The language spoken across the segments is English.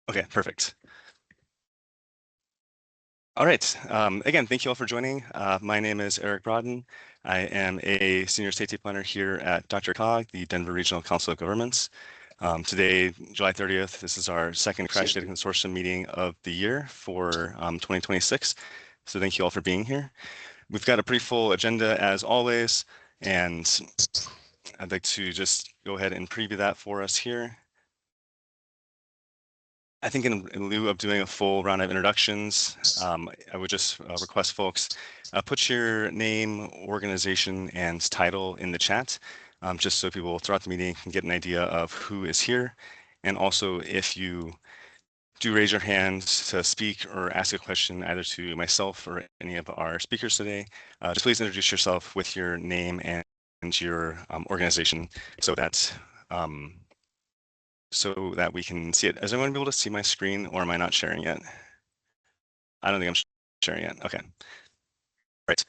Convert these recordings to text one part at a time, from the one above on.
Okay, perfect. All right. Again, thank you all for joining. My name is Eric Brodden. I am a senior safety planner here at DRCOG, the Denver Regional Council of Governments. Today, July 30th, this is our second Crash Data Consortium meeting of the year for 2026. So thank you all for being here. We've got a pretty full agenda as always, and I'd like to just go ahead and preview that for us here. I think in lieu of doing a full round of introductions, I would just request folks put your name, organization, and title in the chat, just so people throughout the meeting can get an idea of who is here. And also, if you do raise your hand to speak or ask a question either to myself or any of our speakers today, just please introduce yourself with your name and your organization so that we can see it. Is anyone able to see my screen, or am I not sharing yet? I don't think I'm sharing yet. Okay. Right.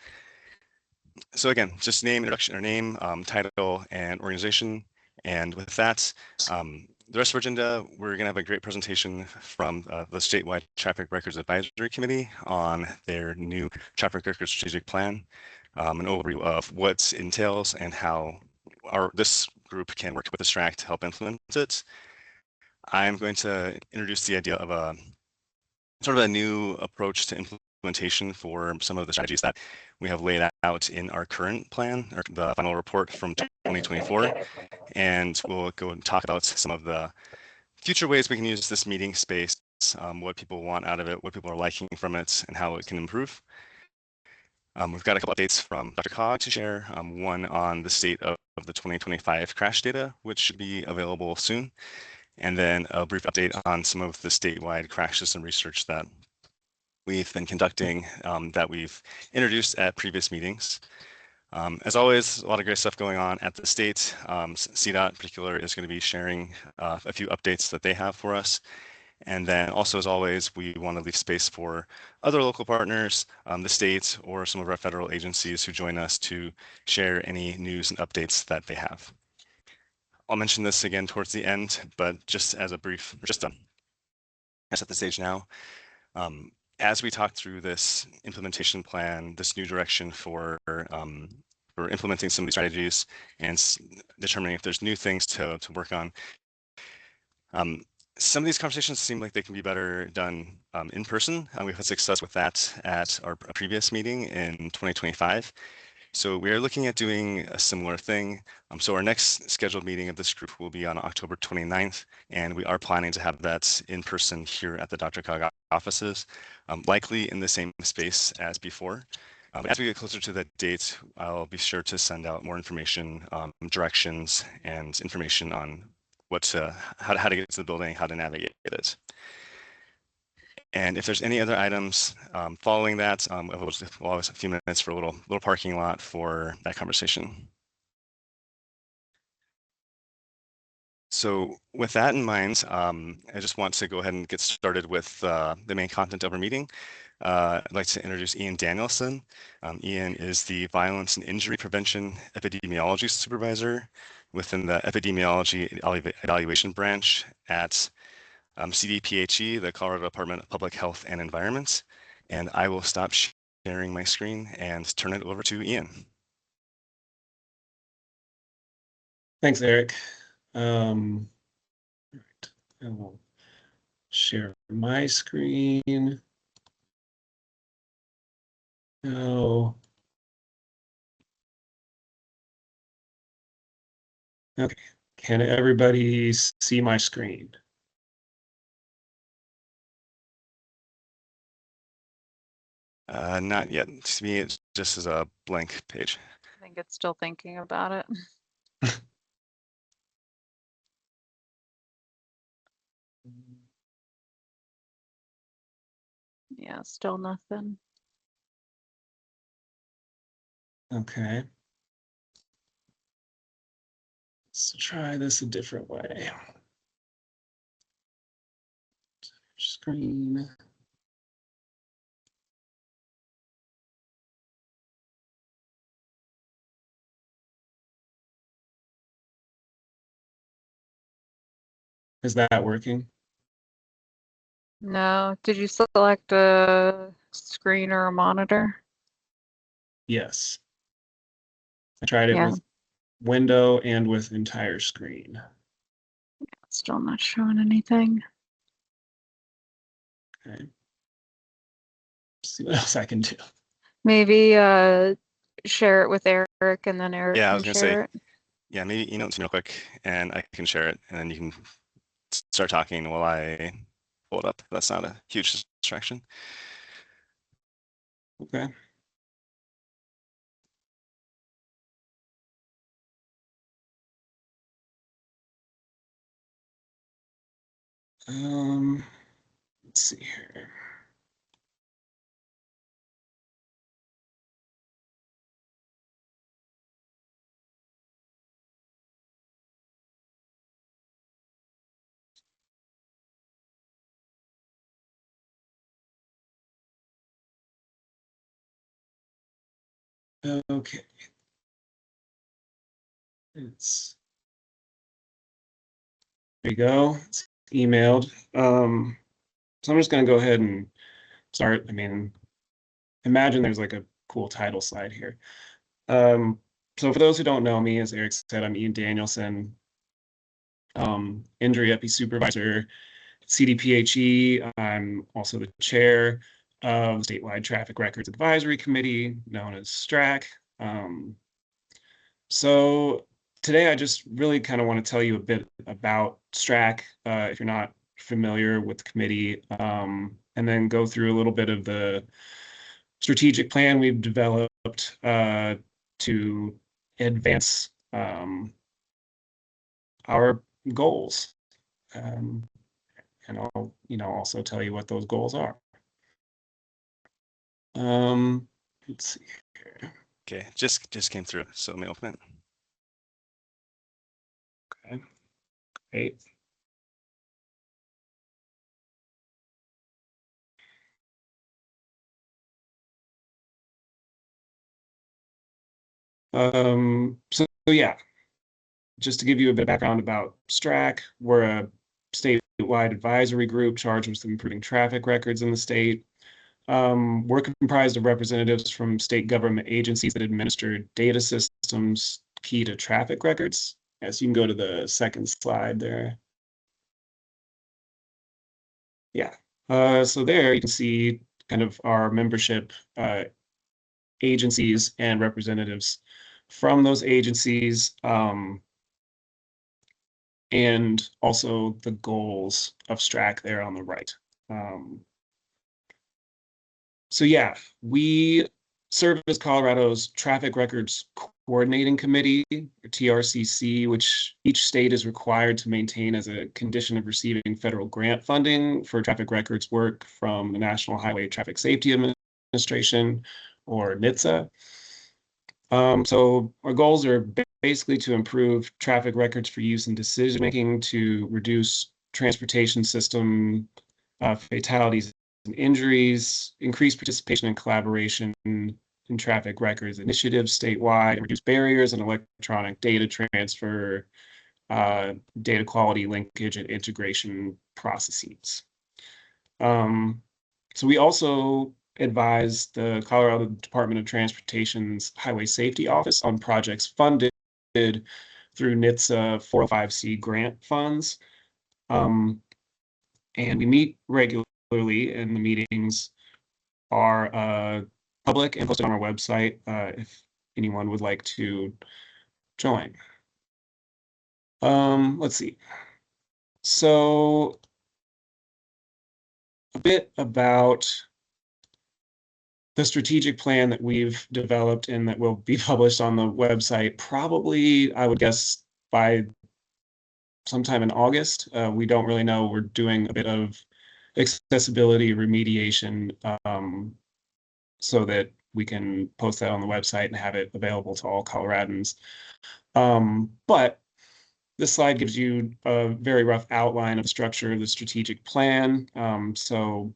So again, just name, introduction, or name, title, and organization. And with that, the rest of our agenda, we're going to have a great presentation from the statewide Traffic Records Advisory Committee on their new Traffic Records Strategic Plan, an overview of what it entails and how this group can work with the STRAC to help implement it. I'm going to introduce the idea of a sort of a new approach to implementation for some of the strategies that we have laid out in our current plan, or the final report from 2024. And we'll go and talk about some of the future ways we can use this meeting space, what people want out of it, what people are liking from it, and how it can improve. We've got a couple updates from DRCOG to share, one on the state of the 2025 crash data, which should be available soon, and then a brief update on some of the statewide crash system research that we've been conducting, that we've introduced at previous meetings. As always, a lot of great stuff going on at the state. CDOT in particular is going to be sharing a few updates that they have for us. And then also, as always, we want to leave space for other local partners, the state, or some of our federal agencies who join us to share any news and updates that they have. I'll mention this again towards the end, but just as a brief, just to set the stage now. As we talk through this implementation plan, this new direction for implementing some of these strategies and determining if there's new things to work on, some of these conversations seem like they can be better done in person. We've had success with that at our previous meeting in 2025. So we are looking at doing a similar thing. So our next scheduled meeting of this group will be on October 29th, and we are planning to have that in person here at the DRCOG offices, likely in the same space as before. As we get closer to that date, I'll be sure to send out more information, directions, and information on how to get to the building, how to navigate it. And if there's any other items following that, we'll have a few minutes for a little parking lot for that conversation. So with that in mind, I just want to go ahead and get started with the main content of our meeting. I'd like to introduce Ian Danielson. Ian is the Violence and Injury Prevention Epidemiology Supervisor within the Epidemiology Evaluation Branch at CDPHE, the Colorado Department of Public Health and Environment. And I will stop sharing my screen and turn it over to Ian. Thanks, Eric. All right. I will share my screen. Oh. Okay. Can everybody see my screen? Not yet. To me, it just is a blank page. I think it's still thinking about it. Yeah, still nothing. Okay. Let's try this a different way. Screen. Is that working? No. Did you select a screen or a monitor? Yes. I tried it Yeah. with window and with entire screen. Still not showing anything. Okay. See what else I can do. Maybe share it with Eric and then Eric Yeah, I can was gonna share say, it. yeah, maybe email it to me real quick and I can share it and then you can start talking while I pull it up. That's not a huge distraction. Okay. Let's see here. Okay. It's there you go. It's emailed. So I'm just gonna go ahead and start. I mean, imagine there's like a cool title slide here. So for those who don't know me, as Eric said, I'm Ian Danielson, injury epi supervisor, CDPHE. I'm also the chair of the Statewide Traffic Records Advisory Committee, known as STRAC. So today I just really kind of want to tell you a bit about STRAC, if you're not familiar with the committee, and then go through a little bit of the strategic plan we've developed to advance our goals. And I'll, also tell you what those goals are. Let's see here. Okay, just came through, so let me open it. Okay, great. So yeah, just to give you a bit of background about STRAC, we're a statewide advisory group charged with improving traffic records in the state. We're comprised of representatives from state government agencies that administer data systems key to traffic records. Yes, you can go to the second slide there. Yeah. So there you can see kind of our membership agencies and representatives from those agencies, and also the goals of STRAC there on the right. So yeah, we serve as Colorado's Traffic Records Coordinating Committee, or TRCC, which each state is required to maintain as a condition of receiving federal grant funding for traffic records work from the National Highway Traffic Safety Administration, or NHTSA. So our goals are basically to improve traffic records for use in decision making, to reduce transportation system fatalities and injuries, increase participation and collaboration in traffic records initiatives statewide, reduce barriers and electronic data transfer, data quality linkage and integration processes. So we also advise the Colorado Department of Transportation's Highway Safety Office on projects funded through NHTSA 405C grant funds. And we meet regularly, and the meetings are public and posted on our website if anyone would like to join. Let's see. So a bit about the strategic plan that we've developed and that will be published on the website, probably, I would guess, by sometime in August. We don't really know. We're doing a bit of accessibility remediation so that we can post that on the website and have it available to all Coloradans. But this slide gives you a very rough outline of the structure of the strategic plan. So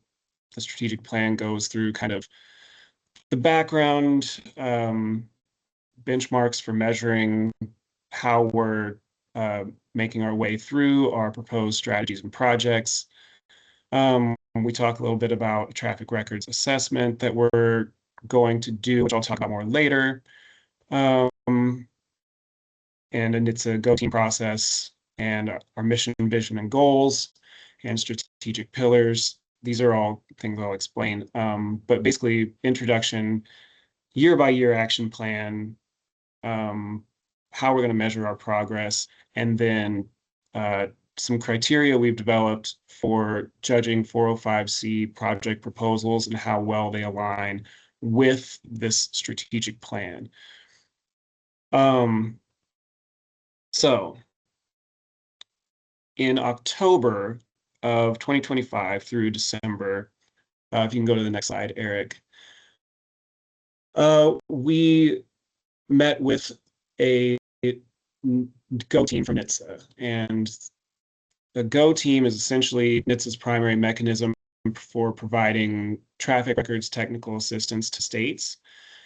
the strategic plan goes through kind of the background, benchmarks for measuring how we're making our way through our proposed strategies and projects. We talk a little bit about traffic records assessment that we're going to do, which I'll talk about more later. And it's a Go team process, and our mission, vision, and goals, and strategic pillars. These are all things I'll explain. But basically, introduction, year-by-year action plan, how we're going to measure our progress, and then some criteria we've developed for judging 405C project proposals and how well they align with this strategic plan. So in October of 2025 through December, if you can go to the next slide, Eric, we met with a Go team from NHTSA, and the Go team is essentially NHTSA's primary mechanism for providing traffic records technical assistance to states.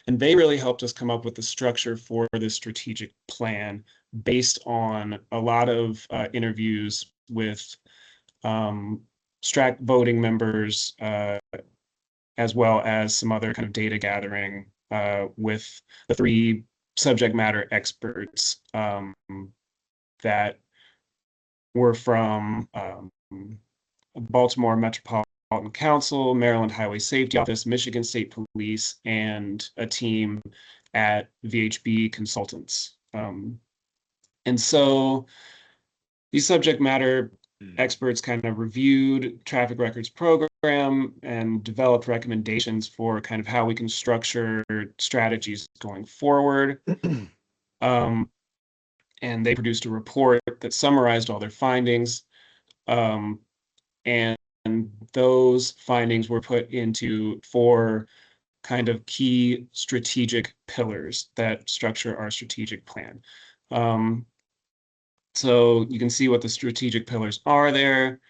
And they really helped us come up with the structure for this strategic plan based on a lot of interviews with STRAC voting members, as well as some other kind of data gathering with the 3 subject matter experts that were from Baltimore Metropolitan Council, Maryland Highway Safety Office, Michigan State Police, and a team at VHB Consultants. And so these subject matter experts kind of reviewed traffic records program and developed recommendations for kind of how we can structure strategies going forward. And they produced a report that summarized all their findings. And those findings were put into 4 kind of key strategic pillars that structure our strategic plan. So you can see what the strategic pillars are there.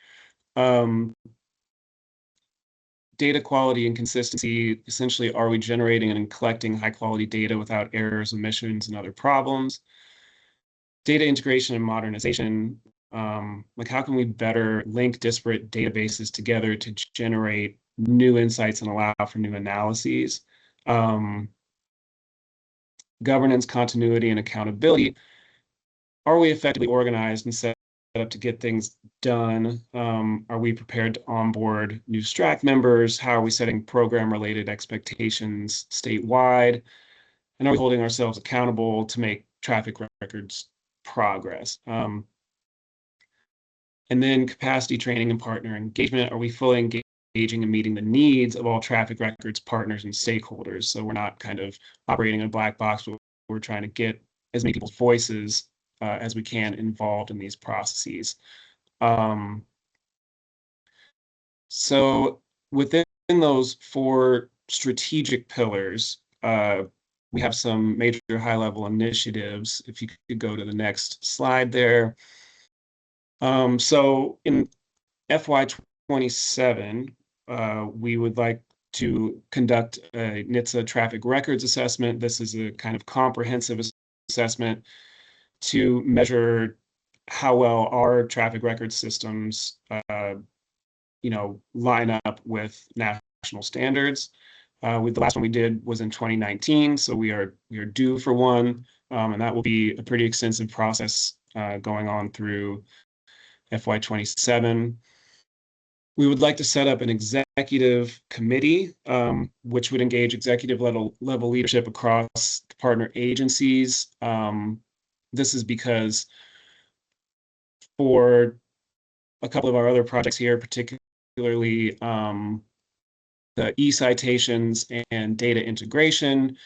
Data quality and consistency, essentially, are we generating and collecting high quality data without errors, omissions, and other problems? Data integration and modernization, like how can we better link disparate databases together to generate new insights and allow for new analyses? Governance, continuity, and accountability. Are we effectively organized and set up to get things done? Are we prepared to onboard new STRAC members? How are we setting program-related expectations statewide? And are we holding ourselves accountable to make traffic records progress? And then capacity training and partner engagement. Are we fully engaging and meeting the needs of all traffic records partners and stakeholders? So we're not kind of operating in a black box, but we're trying to get as many people's voices as we can involved in these processes. So within those 4 strategic pillars, we have some major high-level initiatives. If you could go to the next slide there. So in FY27, we would like to conduct a NHTSA traffic records assessment. This is a kind of comprehensive assessment to measure how well our traffic record systems, line up with national standards. The last one we did was in 2019, so we are due for one, and that will be a pretty extensive process going on through FY27. We would like to set up an executive committee, which would engage executive level leadership across the partner agencies. This is because for a couple of our other projects here, particularly the e-citations and data integration,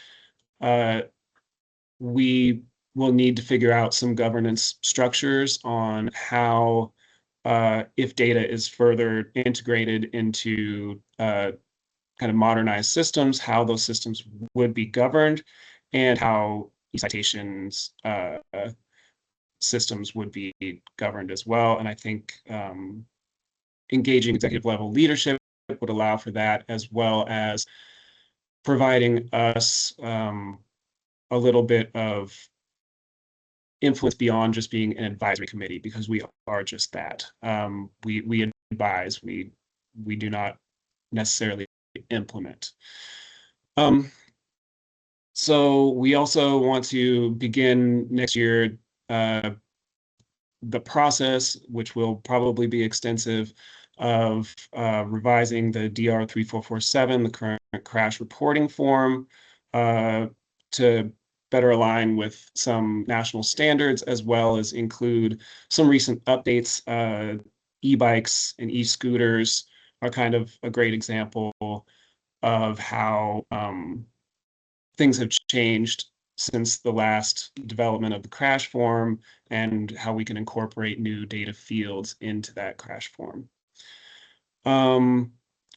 we will need to figure out some governance structures on how, if data is further integrated into kind of modernized systems, how those systems would be governed, and how e-citations systems would be governed as well. And I think engaging executive level leadership would allow for that, as well as providing us a little bit of influence beyond just being an advisory committee, because we are just that. We advise, we we do not necessarily implement. So we also want to begin next year the process, which will probably be extensive, of revising the DR 3447, the current crash reporting form, to better align with some national standards, as well as include some recent updates. E-bikes and e-scooters are kind of a great example of how things have changed since the last development of the crash form, and how we can incorporate new data fields into that crash form.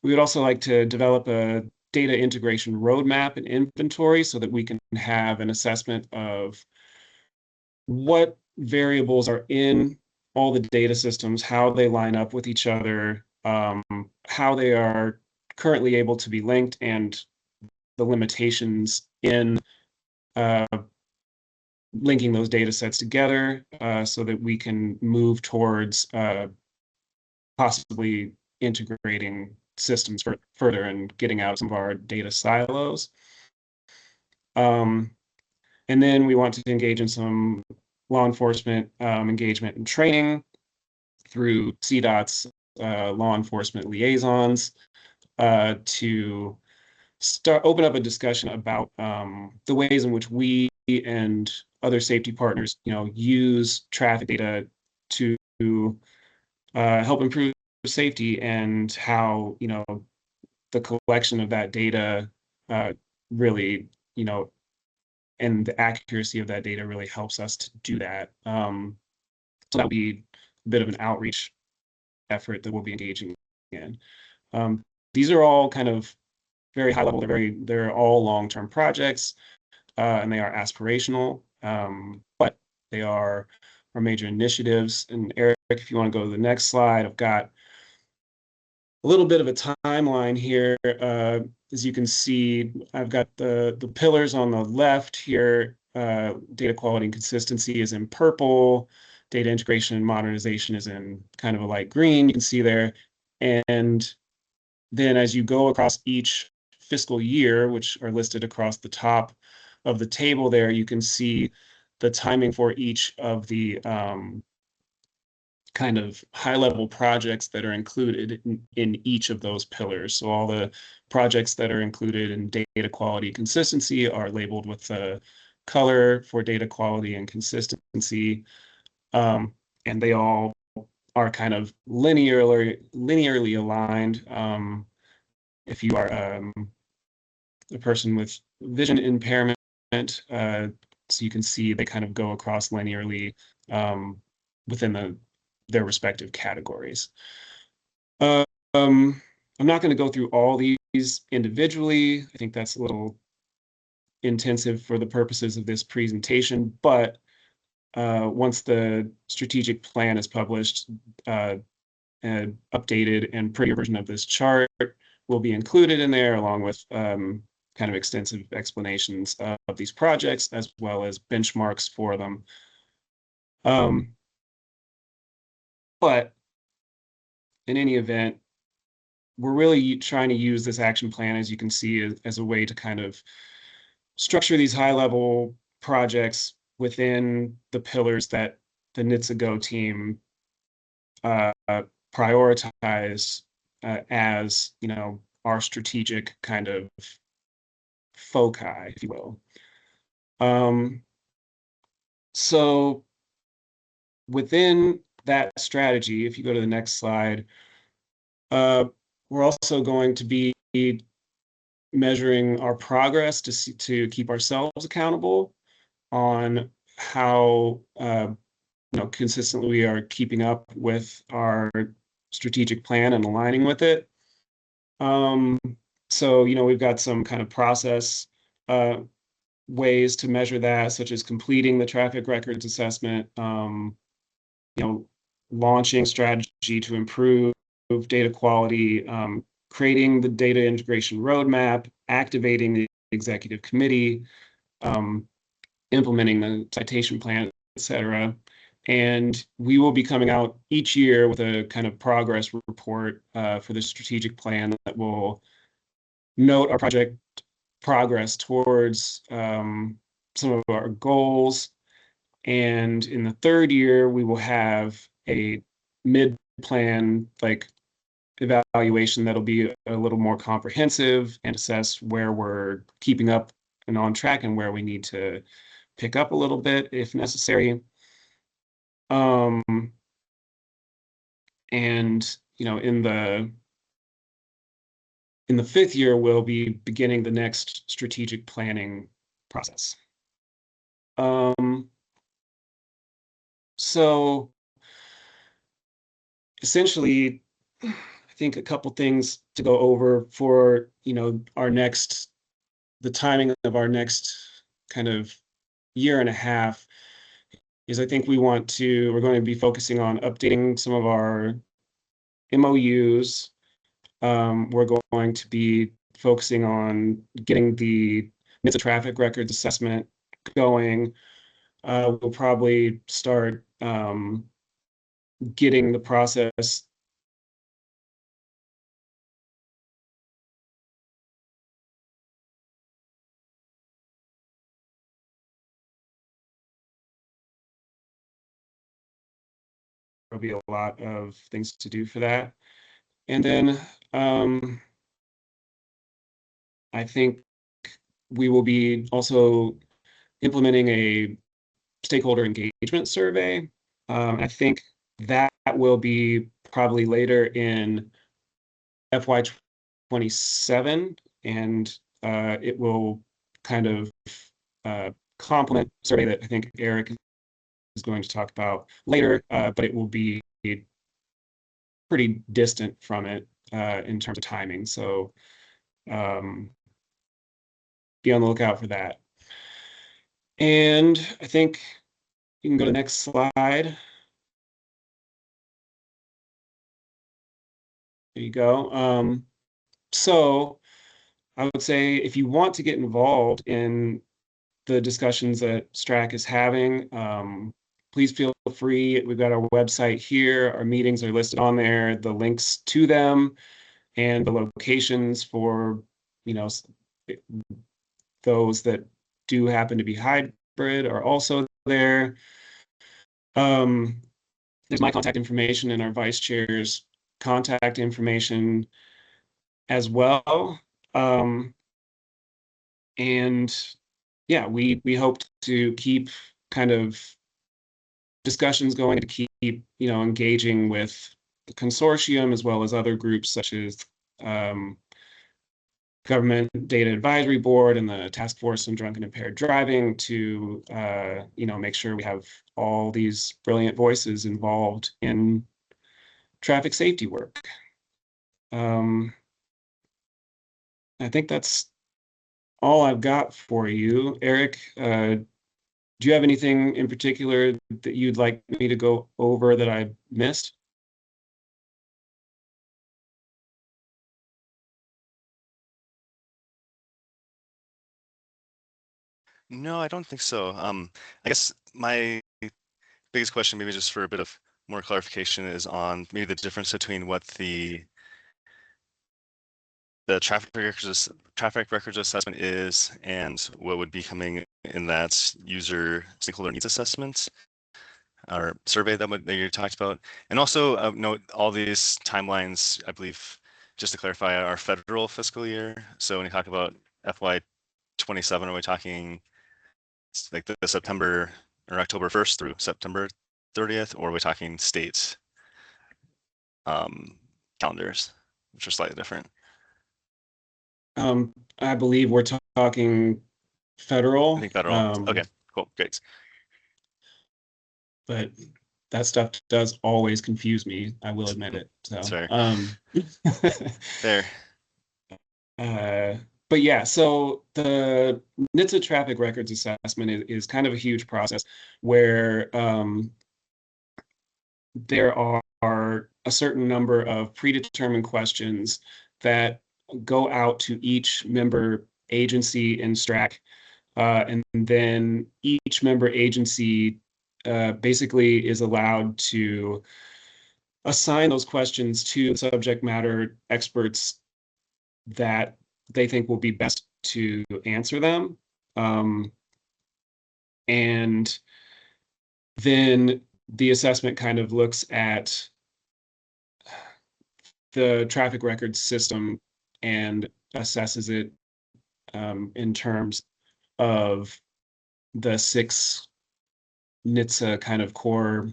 We would also like to develop a data integration roadmap and inventory so that we can have an assessment of what variables are in all the data systems, how they line up with each other, how they are currently able to be linked, and the limitations in linking those data sets together, so that we can move towards possibly integrating systems further and getting out some of our data silos. And then we want to engage in some law enforcement engagement and training through CDOT's law enforcement liaisons, to open up a discussion about the ways in which we and other safety partners, use traffic data to help improve safety, and how, the collection of that data really, and the accuracy of that data really helps us to do that. So that would be a bit of an outreach effort that we'll be engaging in. These are all kind of very high level. They're all long-term projects, and they are aspirational, but they are our major initiatives. And Eric, if you want to go to the next slide, I've got a little bit of a timeline here. As you can see, I've got the pillars on the left here. Data quality and consistency is in purple. Data integration and modernization is in kind of a light green, you can see there. And then as you go across each fiscal year, which are listed across the top of the table there, you can see the timing for each of the kind of high-level projects that are included in each of those pillars. So all the projects that are included in data quality consistency are labeled with the color for data quality and consistency, and they all are kind of linearly aligned. If you are a person with vision impairment, so you can see they kind of go across linearly within their respective categories. I'm not going to go through all these individually. I think that's a little intensive for the purposes of this presentation, but once the strategic plan is published, an updated and prettier version of this chart will be included in there, along with kind of extensive explanations of these projects, as well as benchmarks for them. But in any event, we're really trying to use this action plan, as you can see, as a way to kind of structure these high-level projects within the pillars that the NHTSA-GO team prioritize as, our strategic kind of foci, if you will. So within that strategy, if you go to the next slide, we're also going to be measuring our progress to keep ourselves accountable on how consistently we are keeping up with our strategic plan and aligning with it. So we've got some kind of process ways to measure that, such as completing the traffic records assessment, launching strategy to improve data quality, creating the data integration roadmap, activating the executive committee, implementing the citation plan, etc. And we will be coming out each year with a kind of progress report for the strategic plan that will note our project progress towards some of our goals. And in the third year, we will have a mid-plan like evaluation that'll be a little more comprehensive and assess where we're keeping up and on track and where we need to pick up a little bit if necessary. And in the fifth year, we'll be beginning the next strategic planning process. So essentially, I think a couple things to go over for the timing of our next kind of year and a half is I think we're going to be focusing on updating some of our MOUs. We're going to be focusing on getting the NHTSA traffic records assessment going. We'll probably start getting the process there'll be a lot of things to do for that. And then I think we will be also implementing a stakeholder engagement survey. I think that will be probably later in FY27, and it will kind of complement the survey that I think Eric is going to talk about later, but it will be pretty distant from it in terms of timing. So be on the lookout for that. And I think you can go to the next slide. There you go. So I would say if you want to get involved in the discussions that STRAC is having, please feel free. We've got our website here. Our meetings are listed on there, the links to them and the locations for, those that do happen to be hybrid are also there. There's my contact information and our vice chair's contact information as well. And yeah, we hope to keep kind of discussions going, to keep engaging with the consortium as well as other groups such as Government Data Advisory Board and the Task Force on Drunk and Impaired Driving to make sure we have all these brilliant voices involved in traffic safety work. I think that's all I've got for you. Eric, do you have anything in particular that you'd like me to go over that I missed? No, I don't think so. I guess my biggest question, maybe just for a bit of more clarification, is on maybe the difference between what the traffic records assessment is and what would be coming in that user stakeholder needs assessment or survey that you talked about. And also note all these timelines, I believe, just to clarify, are federal fiscal year. So when you talk about FY27, are we talking like the September or October 1st through September 30th, or are we talking states calendars, which are slightly different? I believe we're talking federal. I think federal. Okay, cool, great. But that stuff does always confuse me. I will admit it. So, fair. But yeah, so the NHTSA traffic records assessment is kind of a huge process where there are a certain number of predetermined questions that go out to each member agency in STRAC, and then each member agency basically is allowed to assign those questions to subject matter experts that they think will be best to answer them. And then the assessment kind of looks at the traffic records system and assesses it in terms of the 6 NHTSA kind of core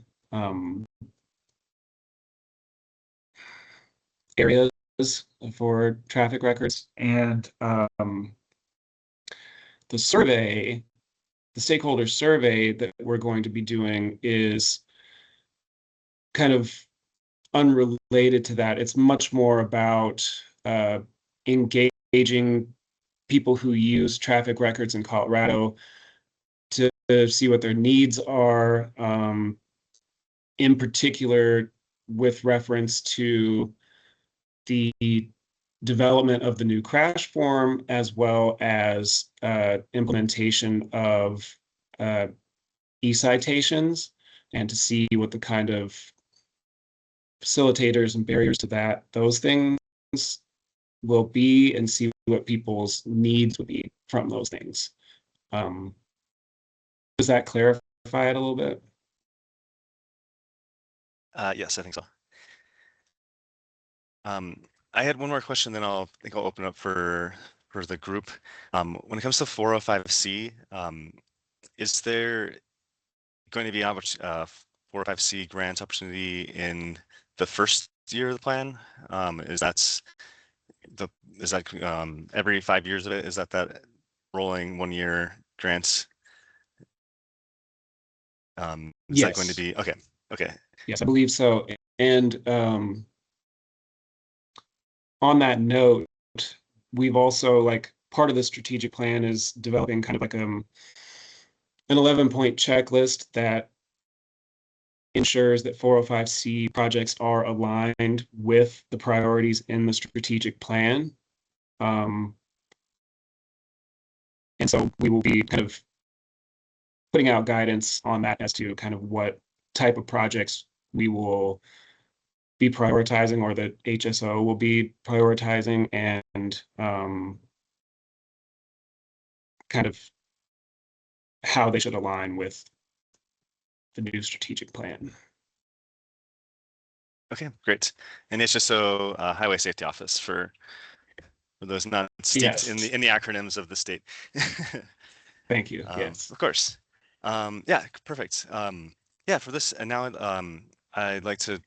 areas for traffic records. And the survey, the stakeholder survey that we're going to be doing is kind of unrelated to that. It's much more about engaging people who use traffic records in Colorado to see what their needs are, in particular with reference to the development of the new crash form, as well as implementation of e-citations, and to see what the kind of facilitators and barriers to that, those things will be, and see what people's needs would be from those things. Does that clarify it a little bit? Yes, I think so. I had one more question, then I think I'll open up for the group. When it comes to 405C, is there going to be 405C grant opportunity in the first year of the plan? Is that every 5 years of it? Is that rolling 1 year grants? Is that going to be okay? Okay. Yes, I believe so. And on that note, we've also, like, part of the strategic plan is developing kind of like an 11-point checklist that ensures that 405C projects are aligned with the priorities in the strategic plan. And so we will be kind of putting out guidance on that as to kind of what type of projects we will be prioritizing, or that HSO will be prioritizing, and kind of how they should align with the new strategic plan. Okay, great. And HSO, Highway Safety Office, for those not steeped in the acronyms of the state. Thank you. Yes, of course. Yeah, perfect. Yeah, for this, and now I'd like to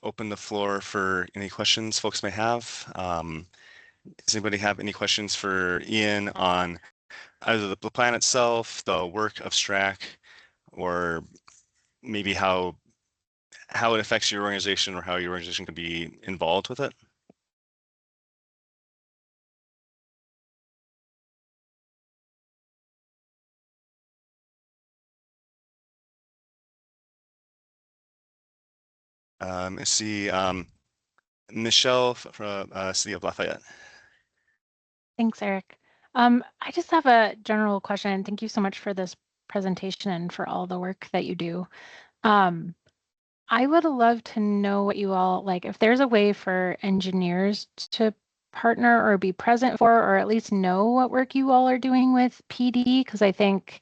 open the floor for any questions folks may have. Does anybody have any questions for Ian on either the plan itself, the work of STRAC, or maybe how it affects your organization, or how your organization can be involved with it? Let's see, Michelle from City of Lafayette. Thanks, Eric. I just have a general question. Thank you so much for this presentation and for all the work that you do. I would love to know what you all, like, if there's a way for engineers to partner or be present for, or at least know what work you all are doing with PD, because I think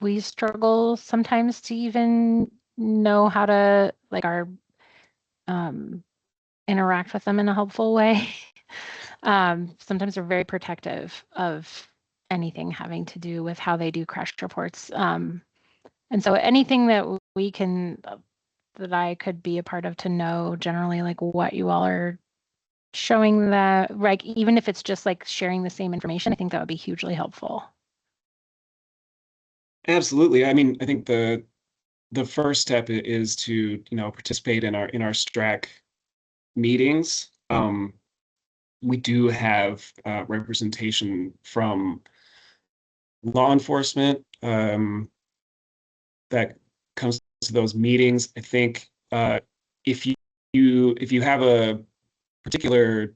we struggle sometimes to even know how to, like, interact with them in a helpful way. Sometimes they're very protective of anything having to do with how they do crash reports. And so anything that we can, that I could be a part of to know generally, like, what you all are showing, that, like, even if it's just like sharing the same information, I think that would be hugely helpful. Absolutely. I mean, I think the first step is to, participate in our STRAC meetings. We do have representation from law enforcement that comes to those meetings. I think if you have a particular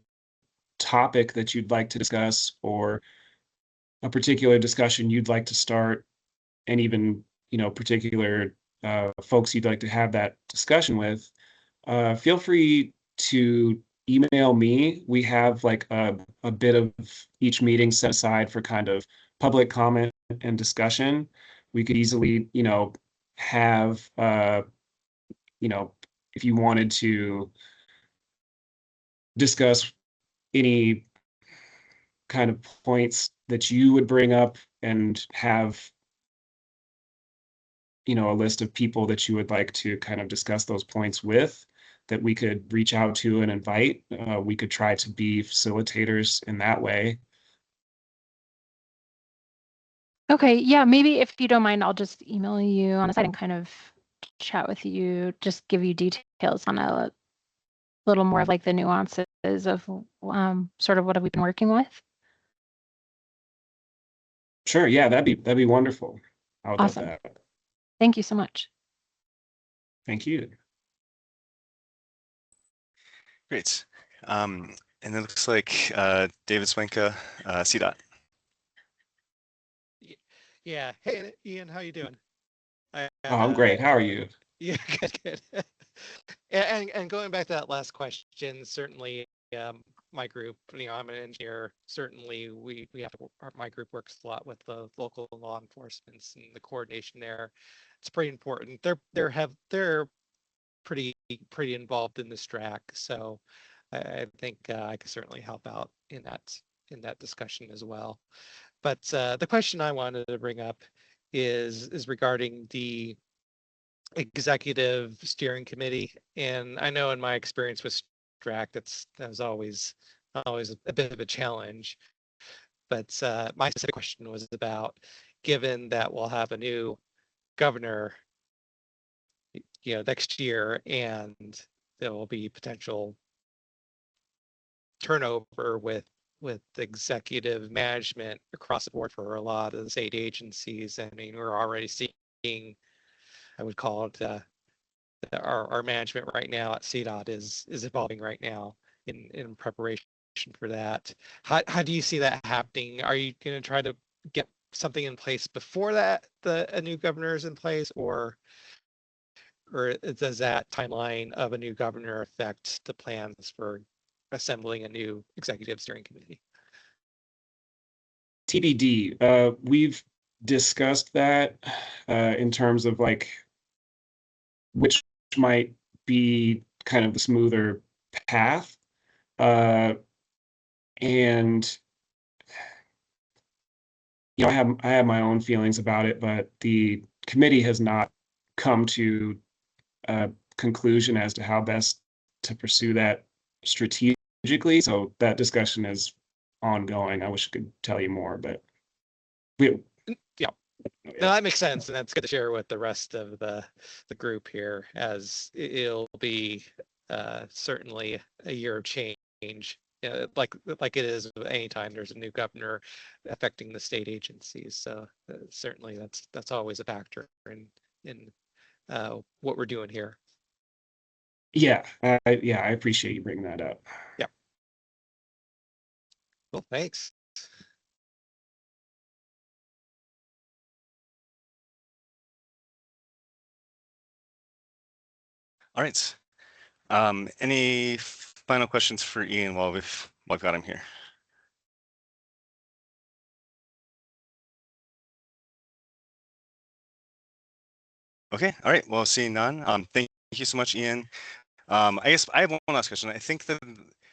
topic that you'd like to discuss, or a particular discussion you'd like to start, and even, you know, particular folks you'd like to have that discussion with, feel free to email me. We have like a bit of each meeting set aside for kind of public comment and discussion. We could easily, you know, have, you know, if you wanted to discuss any kind of points that you would bring up and have, you know, a list of people that you would like to kind of discuss those points with, that we could reach out to and invite. We could try to be facilitators in that way. Okay, yeah, maybe if you don't mind, I'll just email you on the side and kind of chat with you, just give you details on a little more of like the nuances of sort of what have we been working with. Sure, yeah, that'd be wonderful. I would Awesome. love that. Thank you so much. Thank you. Great. And it looks like David Swenka, CDOT. Yeah. Hey, Ian, how you doing? Oh, I'm great. How are you? Yeah, good. And going back to that last question, certainly my group, you know, I'm an engineer. Certainly, we have to. My group works a lot with the local law enforcement and the coordination there. It's pretty important. They're pretty involved in this track, so I think I can certainly help out in that discussion as well. But the question I wanted to bring up is regarding the executive steering committee. And I know in my experience with STRAC, that was always a bit of a challenge. But my specific question was about, given that we'll have a new governor, you know, next year, and there will be potential turnover with executive management across the board for a lot of the state agencies. I mean, we're already seeing, I would call it, our management right now at CDOT is evolving right now in preparation for that. How do you see that happening? Are you going to try to get something in place before that a new governor is in place, or does that timeline of a new governor affect the plans for assembling a new executive steering committee? TBD. We've discussed that in terms of like which might be kind of the smoother path. And you know, I have my own feelings about it, but the committee has not come to a conclusion as to how best to pursue that strategically. So that discussion is ongoing. I wish I could tell you more, but we, yeah. No, that makes sense, and that's good to share with the rest of the group here, as it'll be certainly a year of change, like it is anytime there's a new governor affecting the state agencies. So certainly that's always a factor in what we're doing here. Yeah, I appreciate you bringing that up. Yeah. Well, thanks. All right. Any final questions for Ian while we've got him here? Okay. All right. Well, seeing none. Thank you so much, Ian. I guess I have one last question. I think that,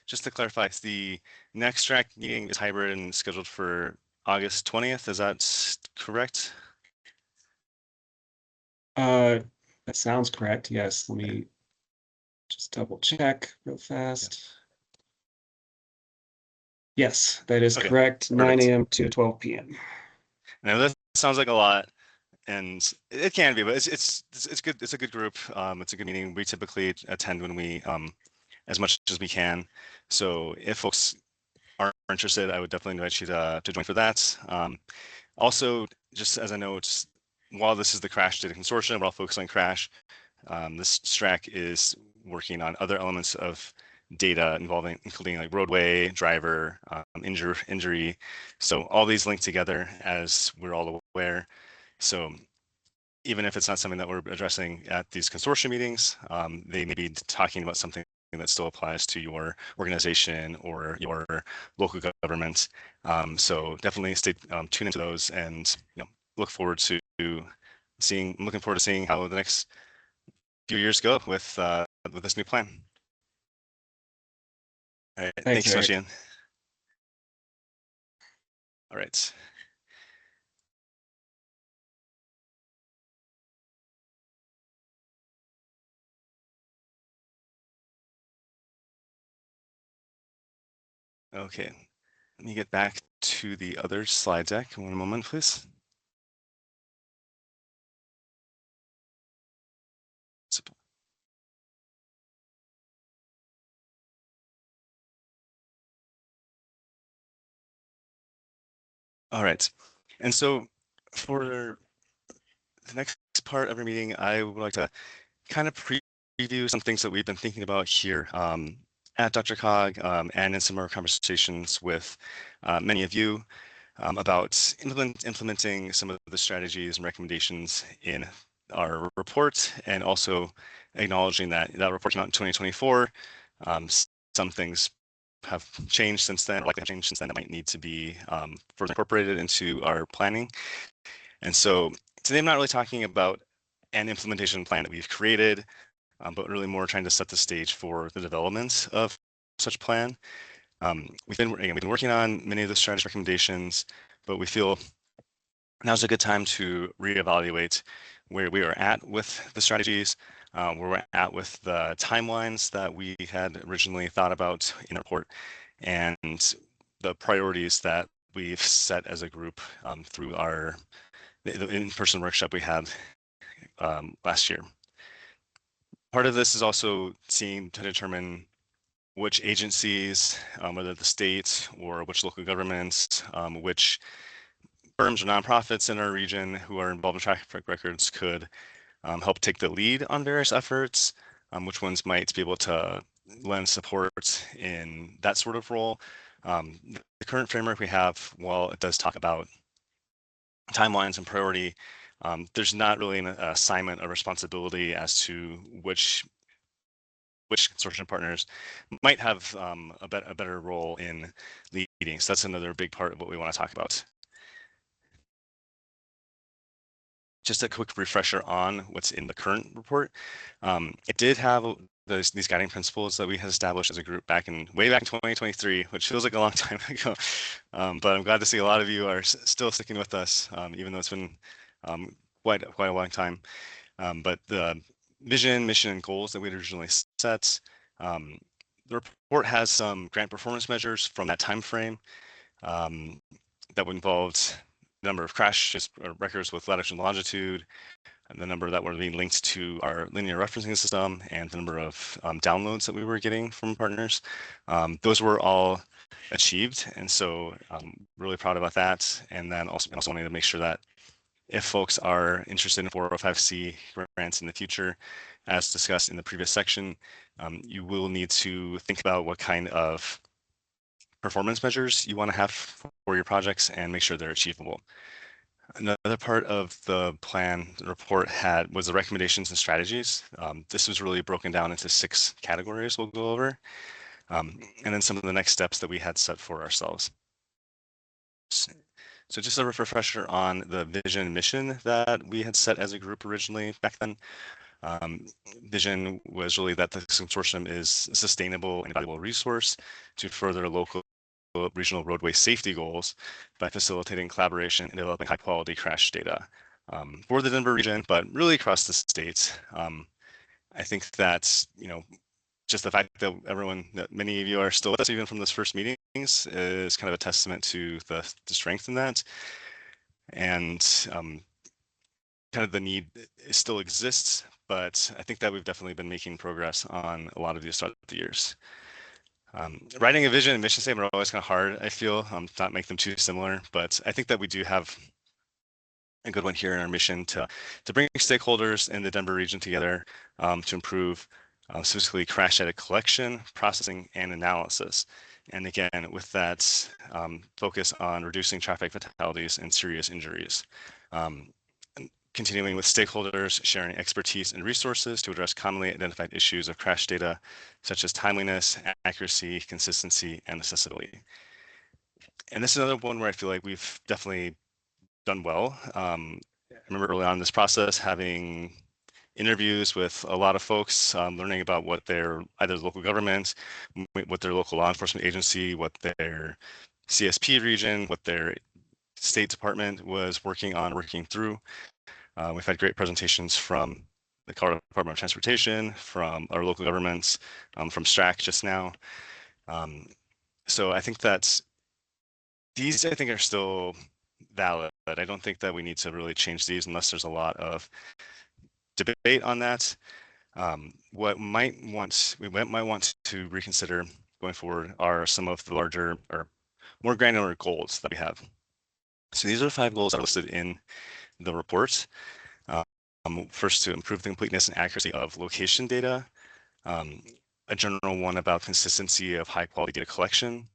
just to clarify, the next track meeting is hybrid and scheduled for August 20th. Is that correct? That sounds correct. Yes. Let me just double check real fast. Yes, that is Okay, correct. 9 a.m. to 12 p.m. Now that sounds like a lot, and it can be, but it's good. It's a good group. It's a good meeting. We typically attend when we as much as we can. So if folks are interested, I would definitely invite you to join for that. Also, just as a note, while this is the Crash Data Consortium, we're all focused on Crash. This STRAC is working on other elements of data including like roadway, driver, injury. So all these link together, as we're all aware. So even if it's not something that we're addressing at these consortium meetings, they may be talking about something that still applies to your organization or your local government. So definitely stay tuned into those, and look forward to looking forward to seeing how the next few years go with this new plan. All right, thanks so much, Ian. All right. Okay, let me get back to the other slide deck. One moment, please. All right, and so for the next part of our meeting, I would like to kind of preview some things that we've been thinking about here at DRCOG and in some of our conversations with many of you about implementing some of the strategies and recommendations in our report, and also acknowledging that that report came out in 2024. Some things have changed since then, or likely have changed since then, that might need to be further incorporated into our planning. And so today I'm not really talking about an implementation plan that we've created, but really more trying to set the stage for the development of such plan. We've been working on many of the strategy recommendations, but we feel now's a good time to reevaluate where we are at with the strategies, where we're at with the timelines that we had originally thought about in the report, and the priorities that we've set as a group through the in-person workshop we had last year. Part of this is also seeing to determine which agencies, whether the state or which local governments, which firms or nonprofits in our region who are involved in traffic records could help take the lead on various efforts, which ones might be able to lend support in that sort of role. The current framework we have, while it does talk about timelines and priority, there's not really an assignment of responsibility as to which consortium partners might have a better role in leading. So that's another big part of what we want to talk about. Just a quick refresher on what's in the current report. It did have these guiding principles that we had established as a group way back in 2023, which feels like a long time ago. But I'm glad to see a lot of you are still sticking with us, even though it's been quite a long time. But the vision, mission, and goals that we had originally set, the report has some grant performance measures from that time frame that would involve the number of crash records with latitude and longitude, and the number that were being linked to our linear referencing system, and the number of downloads that we were getting from partners. Those were all achieved, and so I'm really proud about that. And then also wanting to make sure that if folks are interested in 405C grants in the future, as discussed in the previous section, you will need to think about what kind of performance measures you want to have for your projects and make sure they're achievable. Another part of the plan the report was the recommendations and strategies. This was really broken down into 6 categories we'll go over, and then some of the next steps that we had set for ourselves. So just a refresher on the vision and mission that we had set as a group originally back then. Vision was really that the consortium is a sustainable and valuable resource to further local regional roadway safety goals by facilitating collaboration and developing high quality crash data for the Denver region, but really across the state. I think that, just the fact that many of you are still with us even from those first meetings is kind of a testament to the strength in that. And kind of the need still exists, but I think that we've definitely been making progress on a lot of these throughout the years. Writing a vision and mission statement are always kind of hard, I feel, not make them too similar, but I think that we do have a good one here in our mission to bring stakeholders in the Denver region together to improve specifically crash data collection, processing, and analysis. And again, with that focus on reducing traffic fatalities and serious injuries. continuing with stakeholders, sharing expertise and resources to address commonly identified issues of crash data, such as timeliness, accuracy, consistency, and accessibility. And this is another one where I feel like we've definitely done well. I remember early on in this process having interviews with a lot of folks, learning about what their either local government, what their local law enforcement agency, what their CSP region, what their State Department was working through. We've had great presentations from the Colorado Department of Transportation, from our local governments, from STRAC just now. So I think that these, I think, are still valid. I don't think that we need to really change these unless there's a lot of debate on that. What we might want to reconsider going forward are some of the larger or more granular goals that we have. So these are the 5 goals that are listed in the report. First, to improve the completeness and accuracy of location data. A general one about consistency of high quality data collection.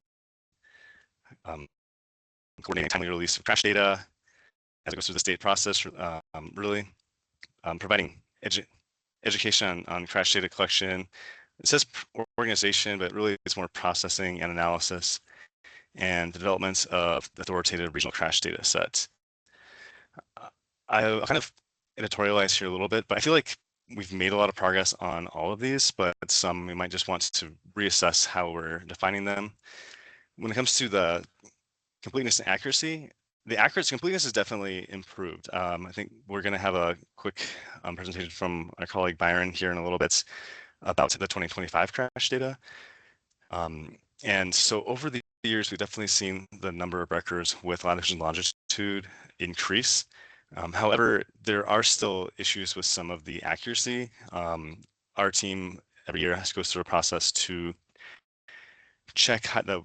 Coordinating timely release of crash data as it goes through the state process, really providing education on crash data collection. It says organization, but really it's more processing and analysis and the development of authoritative regional crash data sets. I'll kind of editorialize here a little bit, but I feel like we've made a lot of progress on all of these, but some we might just want to reassess how we're defining them. When it comes to the completeness and accuracy, the completeness is definitely improved. I think we're going to have a quick presentation from our colleague Byron here in a little bit about the 2025 crash data. And so over the years, we've definitely seen the number of records with latitude and longitude increase. However, there are still issues with some of the accuracy. Our team every year goes through a process to check the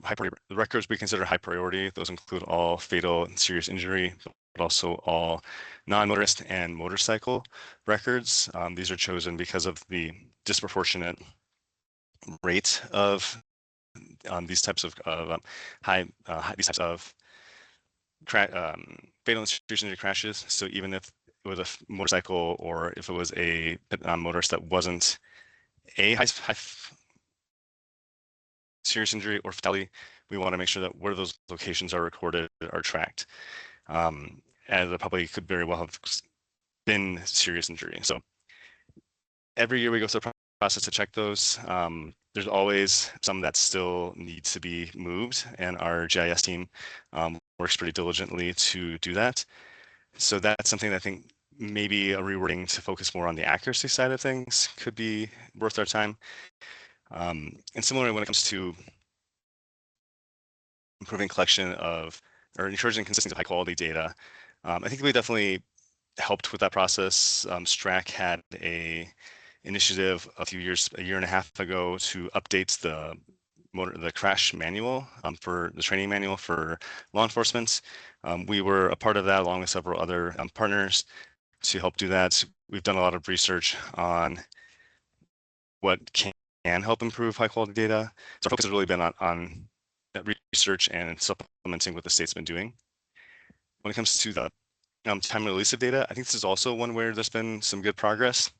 records we consider high priority. Those include all fatal and serious injury, but also all non-motorist and motorcycle records. These are chosen because of the disproportionate rate of these types of these types of fatal and serious injury crashes. So even if it was a motorcycle or if it was a motorist that wasn't a high serious injury or fatality, we want to make sure that where those locations are recorded are tracked. And that probably could very well have been serious injury. So every year we go through the process to check those. There's always some that still need to be moved, and our GIS team works pretty diligently to do that. So that's something that I think maybe a rewording to focus more on the accuracy side of things could be worth our time. And similarly, when it comes to improving collection of or encouraging consistency of high quality data, I think we definitely helped with that process. STRAC had a initiative a year and a half ago to update the crash manual for the training manual for law enforcement. We were a part of that along with several other partners to help do that. We've done a lot of research on what can help improve high quality data. So our focus has really been on research and supplementing what the state's been doing. When it comes to the time release of data, I think this is also one where there's been some good progress.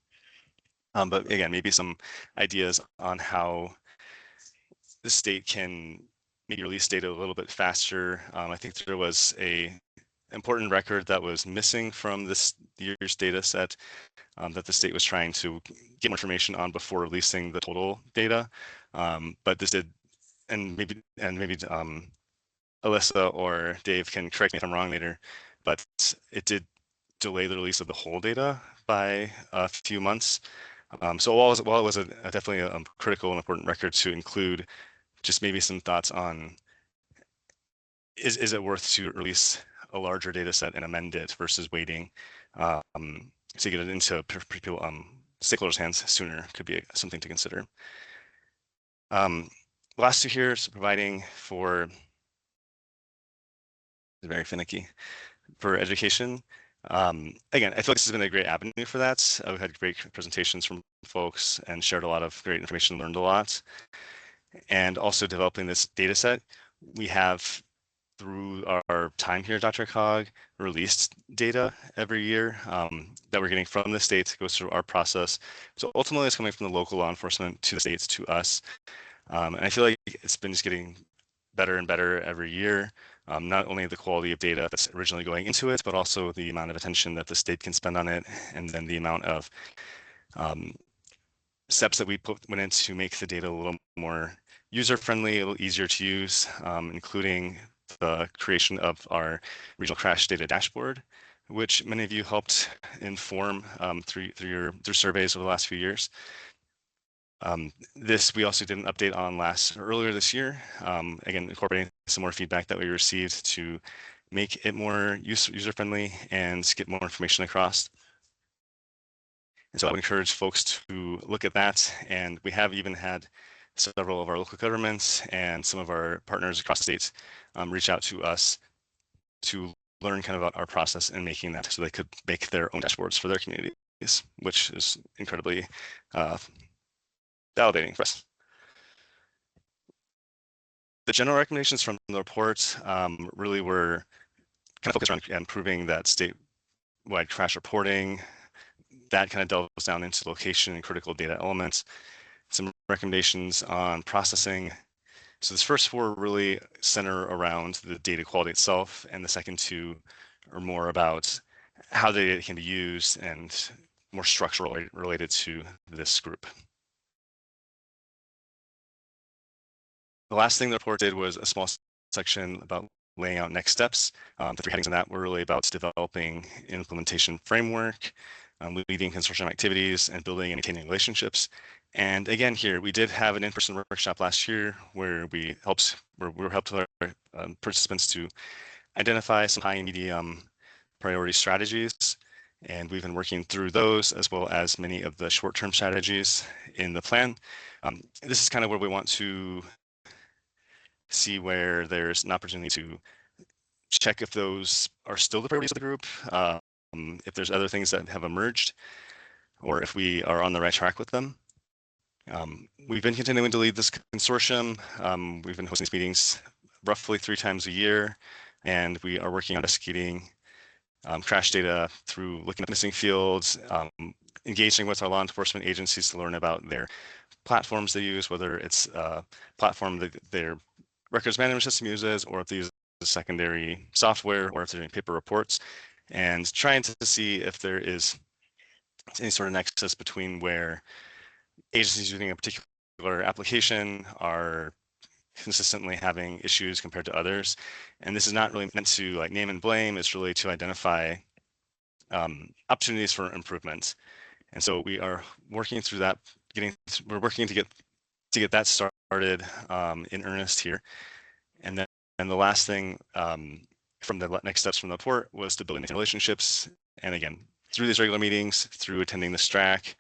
But again, maybe some ideas on how the state can maybe release data a little bit faster. I think there was a important record that was missing from this year's data set that the state was trying to get more information on before releasing the total data. But this did, and maybe Alyssa or Dave can correct me if I'm wrong later, but it did delay the release of the whole data by a few months. So while it was definitely a critical and important record to include, just maybe some thoughts on is it worth to release a larger data set and amend it versus waiting to get it into people stakeholders' hands sooner could be something to consider. Last two here is providing for very finicky for education. Again, I feel like this has been a great avenue for that. We've had great presentations from folks and shared a lot of great information, learned a lot. And also developing this data set, we have through our time here at DRCOG, released data every year that we're getting from the states. It goes through our process. So ultimately, it's coming from the local law enforcement to the states to us. And I feel like it's been just getting better and better every year. Not only the quality of data that's originally going into it, but also the amount of attention that the state can spend on it, and then the amount of steps that we went in to make the data a little more user-friendly, a little easier to use, including the creation of our regional crash data dashboard, which many of you helped inform through surveys over the last few years. This we also did an update on earlier this year, again, incorporating some more feedback that we received to make it more user-friendly and get more information across. And so I would encourage folks to look at that. And we have even had several of our local governments and some of our partners across the states reach out to us to learn kind of about our process in making that so they could make their own dashboards for their communities, which is incredibly validating for us. The general recommendations from the report really were kind of focused around improving that statewide crash reporting. That kind of delves down into location and critical data elements. Some recommendations on processing. So this first 4 really center around the data quality itself, and the second 2 are more about how the data can be used and more structural related to this group. The last thing the report did was a small section about laying out next steps. The 3 headings in that were really about developing an implementation framework, leading consortium activities, and building and maintaining relationships. And again, here we did have an in-person workshop last year where we helped our participants to identify some high and medium priority strategies. And we've been working through those as well as many of the short-term strategies in the plan. This is kind of where we want to see where there's an opportunity to check if those are still the priorities of the group, if there's other things that have emerged, or if we are on the right track with them. We've been continuing to lead this consortium. We've been hosting these meetings roughly 3 times a year, and we are working on investigating crash data through looking at missing fields, engaging with our law enforcement agencies to learn about their platforms they use, whether it's a platform that their records management system uses, or if they use secondary software, or if they're doing paper reports, and trying to see if there is any sort of nexus between where agencies using a particular application are consistently having issues compared to others. And this is not really meant to like name and blame, it's really to identify opportunities for improvement. And so we are working through that, we're working to get that started in earnest here. And then the last thing from the next steps from the report was to build relationships. And again, through these regular meetings, through attending the STRAC,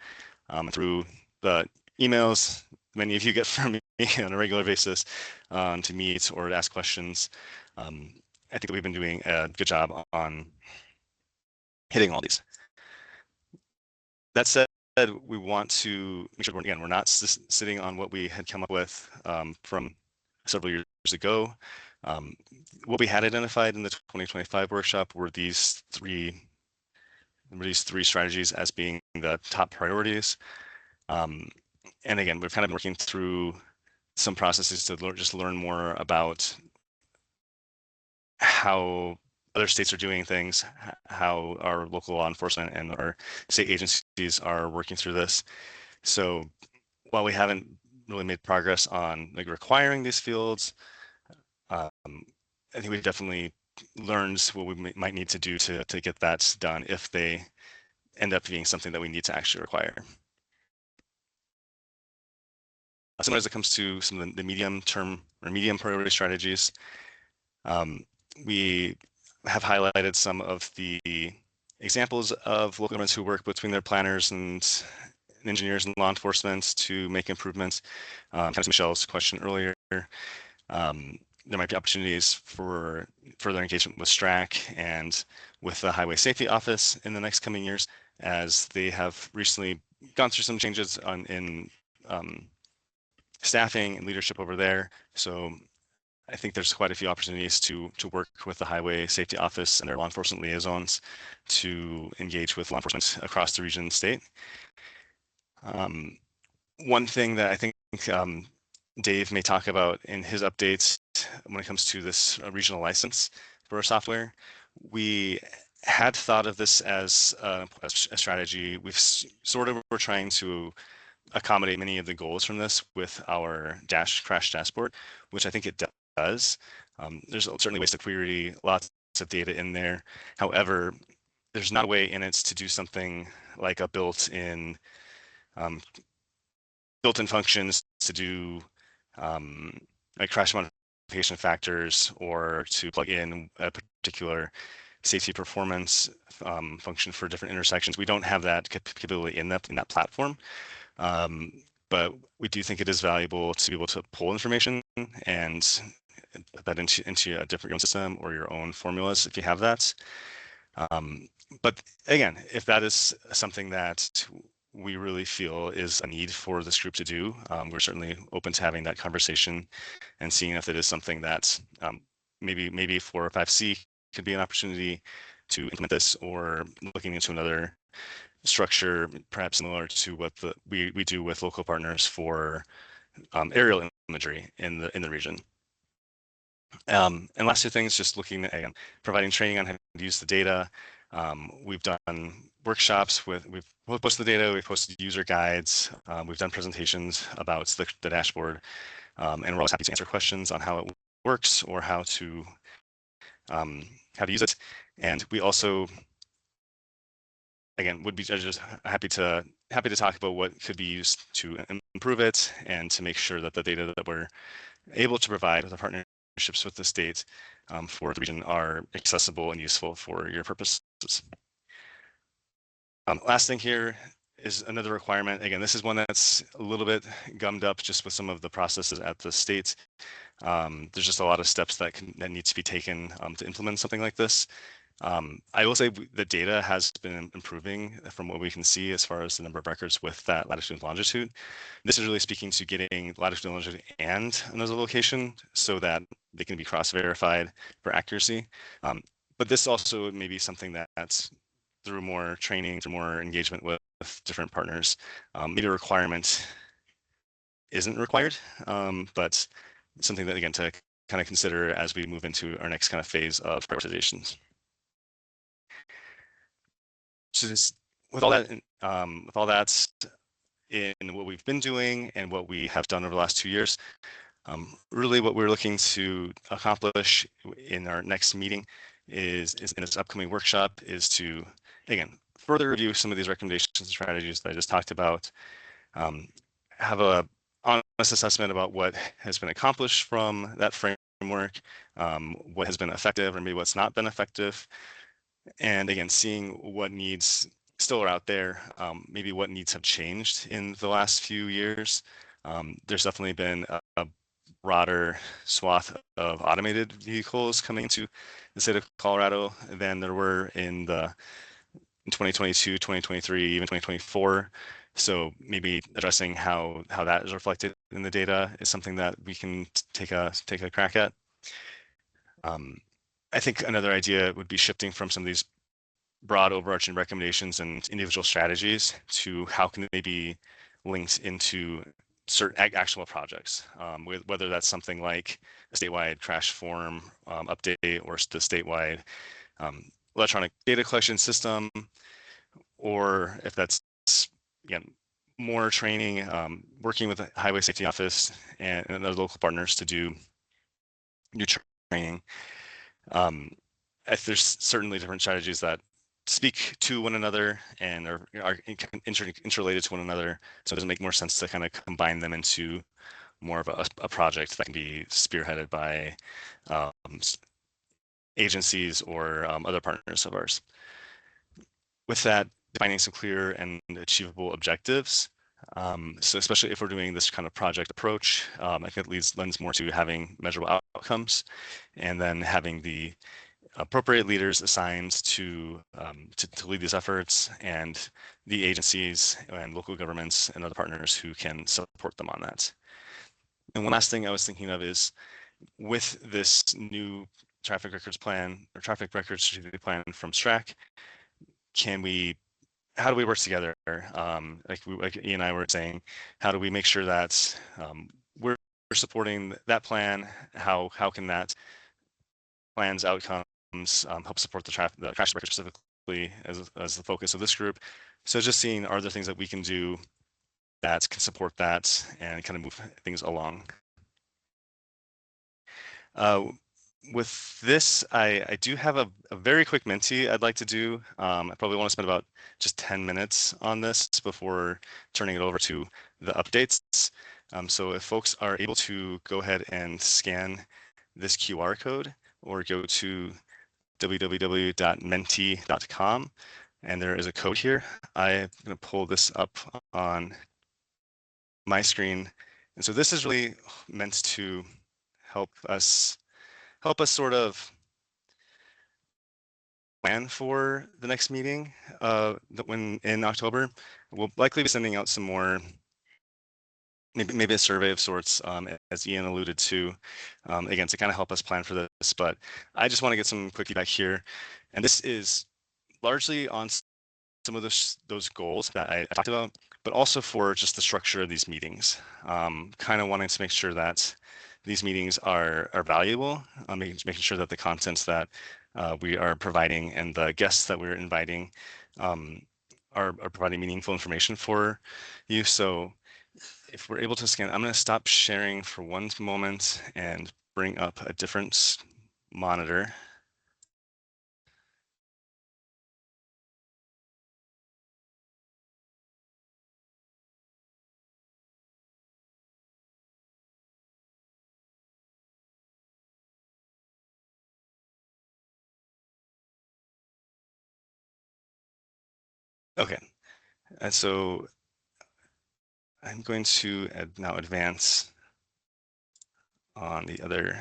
through the emails many of you get from me on a regular basis to meet or to ask questions. I think that we've been doing a good job on hitting all these. That said, we want to make sure, we're not sitting on what we had come up with from several years ago. What we had identified in the 2025 workshop were these three strategies as being the top priorities. And again, we've kind of been working through some processes to just learn more about how other states are doing things, how our local law enforcement and our state agencies are working through this. So while we haven't really made progress on like requiring these fields, I think we definitely learned what we might need to do to get that done if they end up being something that we need to actually require. Similar as it comes to some of the medium term or medium priority strategies, we have highlighted some of the examples of local governments who work between their planners and engineers and law enforcement to make improvements. Kind of Michelle's question earlier, there might be opportunities for further engagement with STRAC and with the Highway Safety Office in the next coming years, as they have recently gone through some changes in staffing and leadership over there. So I think there's quite a few opportunities to work with the Highway Safety Office and their law enforcement liaisons to engage with law enforcement across the region and state. One thing that I think Dave may talk about in his updates when it comes to this regional license for our software, we had thought of this as a strategy. We've sort of were trying to accommodate many of the goals from this with our Crash dashboard, which I think it does. There's certainly ways to query lots of data in there. However, there's not a way in it to do something like a built-in functions to do like crash modification factors, or to plug in a particular safety performance function for different intersections. We don't have that capability in that platform. But we do think it is valuable to be able to pull information and put that into a different system or your own formulas if you have that. But again, if that is something that we really feel is a need for this group to do, we're certainly open to having that conversation and seeing if it is something that maybe 4 or 5C could be an opportunity to implement this, or looking into another structure perhaps similar to what we do with local partners for aerial imagery in the region. And last 2 things, just looking at providing training on how to use the data. We've done workshops we've posted the data, we've posted user guides, we've done presentations about the dashboard, and we're always happy to answer questions on how it works or how to use it. And we also, again, would be just happy to talk about what could be used to improve it and to make sure that the data that we're able to provide with our partnerships with the state for the region are accessible and useful for your purposes. Last thing here is another requirement. Again, this is one that's a little bit gummed up just with some of the processes at the state. There's just a lot of steps that need to be taken to implement something like this. I will say the data has been improving from what we can see as far as the number of records with that latitude and longitude. This is really speaking to getting latitude and longitude and another location so that they can be cross-verified for accuracy. But this also may be something that's through more training, through more engagement with different partners, maybe a requirement isn't required, but something that, again, to kind of consider as we move into our next kind of phase of prioritizations. So just with all that in what we've been doing and what we have done over the last 2 years, really what we're looking to accomplish in our next meeting is in this upcoming workshop is to, again, further review some of these recommendations and strategies that I just talked about, have a honest assessment about what has been accomplished from that framework, what has been effective or maybe what's not been effective, and again, seeing what needs still are out there, maybe what needs have changed in the last few years. There's definitely been a broader swath of automated vehicles coming into the state of Colorado than there were in 2022, 2023, even 2024. So maybe addressing how that is reflected in the data is something that we can take a crack at. I think another idea would be shifting from some of these broad overarching recommendations and individual strategies to how can they be linked into certain actual projects, whether that's something like a statewide crash form update, or the statewide electronic data collection system, or if that's, again, more training, working with the Highway Safety Office and other local partners to do new training. There's certainly different strategies that speak to one another and are interrelated to one another. So it doesn't make more sense to kind of combine them into more of a project that can be spearheaded by agencies or other partners of ours. With that, defining some clear and achievable objectives. So especially if we're doing this kind of project approach, I think it lends more to having measurable outcomes, and then having the appropriate leaders assigned to lead these efforts, and the agencies and local governments and other partners who can support them on that. And one last thing I was thinking of is, with this new traffic records plan or traffic records strategic plan from STRAC, how do we work together? Like Ian and I were saying, how do we make sure that we're supporting that plan? How can that plan's outcomes help support the crash record specifically as the focus of this group? So just seeing, are there things that we can do that can support that and kind of move things along? With this, I do have a very quick Menti I'd like to do. I probably want to spend about just 10 minutes on this before turning it over to the updates. So if folks are able to go ahead and scan this QR code or go to www.menti.com, and there is a code here. I'm going to pull this up on my screen. And so this is really meant to help us sort of plan for the next meeting when in October. We'll likely be sending out some more, maybe a survey of sorts, as Ian alluded to, again, to kind of help us plan for this. But I just want to get some quick feedback here. And this is largely on some of those goals that I talked about, but also for just the structure of these meetings. Kind of wanting to make sure that these meetings are valuable, making sure that the contents that we are providing and the guests that we're inviting are providing meaningful information for you. So if we're able to scan, I'm going to stop sharing for one moment and bring up a different monitor. Okay, and so I'm going to now advance on the other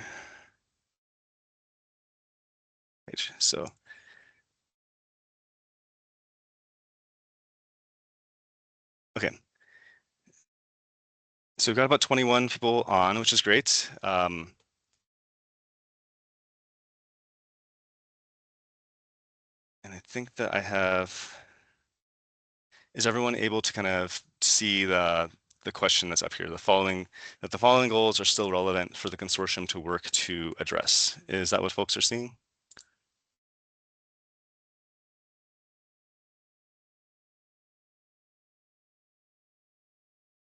page. So okay, so we've got about 21 people on, which is great. And I think that I have, is everyone able to kind of see the question that's up here, the following goals are still relevant for the consortium to work to address? Is that what folks are seeing?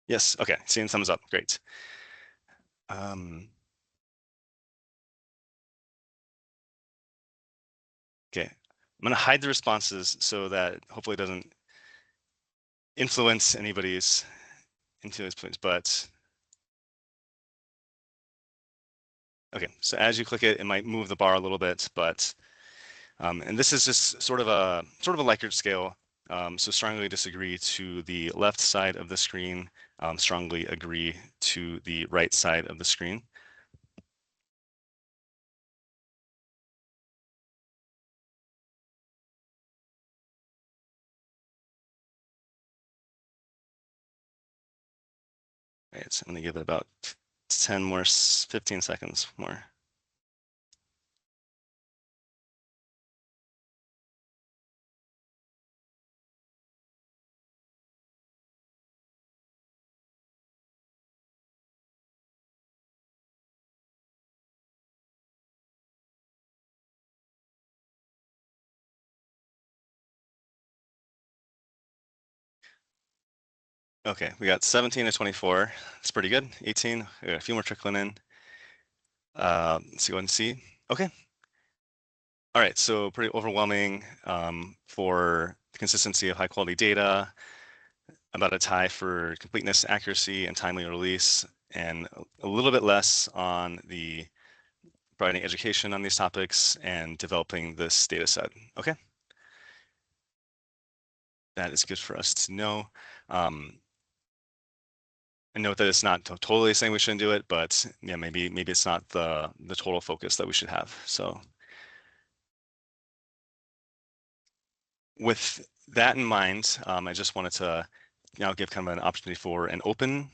Yes, okay, seeing thumbs up, great. Okay, I'm gonna hide the responses so that hopefully it doesn't influence anybody's into his points, but okay, so as you click it, it might move the bar a little bit, but and this is just sort of a Likert scale. So strongly disagree to the left side of the screen, strongly agree to the right side of the screen. Right, so I'm gonna give it about 15 seconds more. Okay, we got 17 to 24. It's pretty good. 18, we got a few more trickling in. Let's go ahead and see. Okay. All right, so pretty overwhelming for the consistency of high quality data, about a tie for completeness, accuracy, and timely release, and a little bit less on the providing education on these topics and developing this data set. Okay. That is good for us to know. And note that it's not totally saying we shouldn't do it, but yeah, maybe it's not the total focus that we should have. So with that in mind, I just wanted to now give kind of an opportunity for an open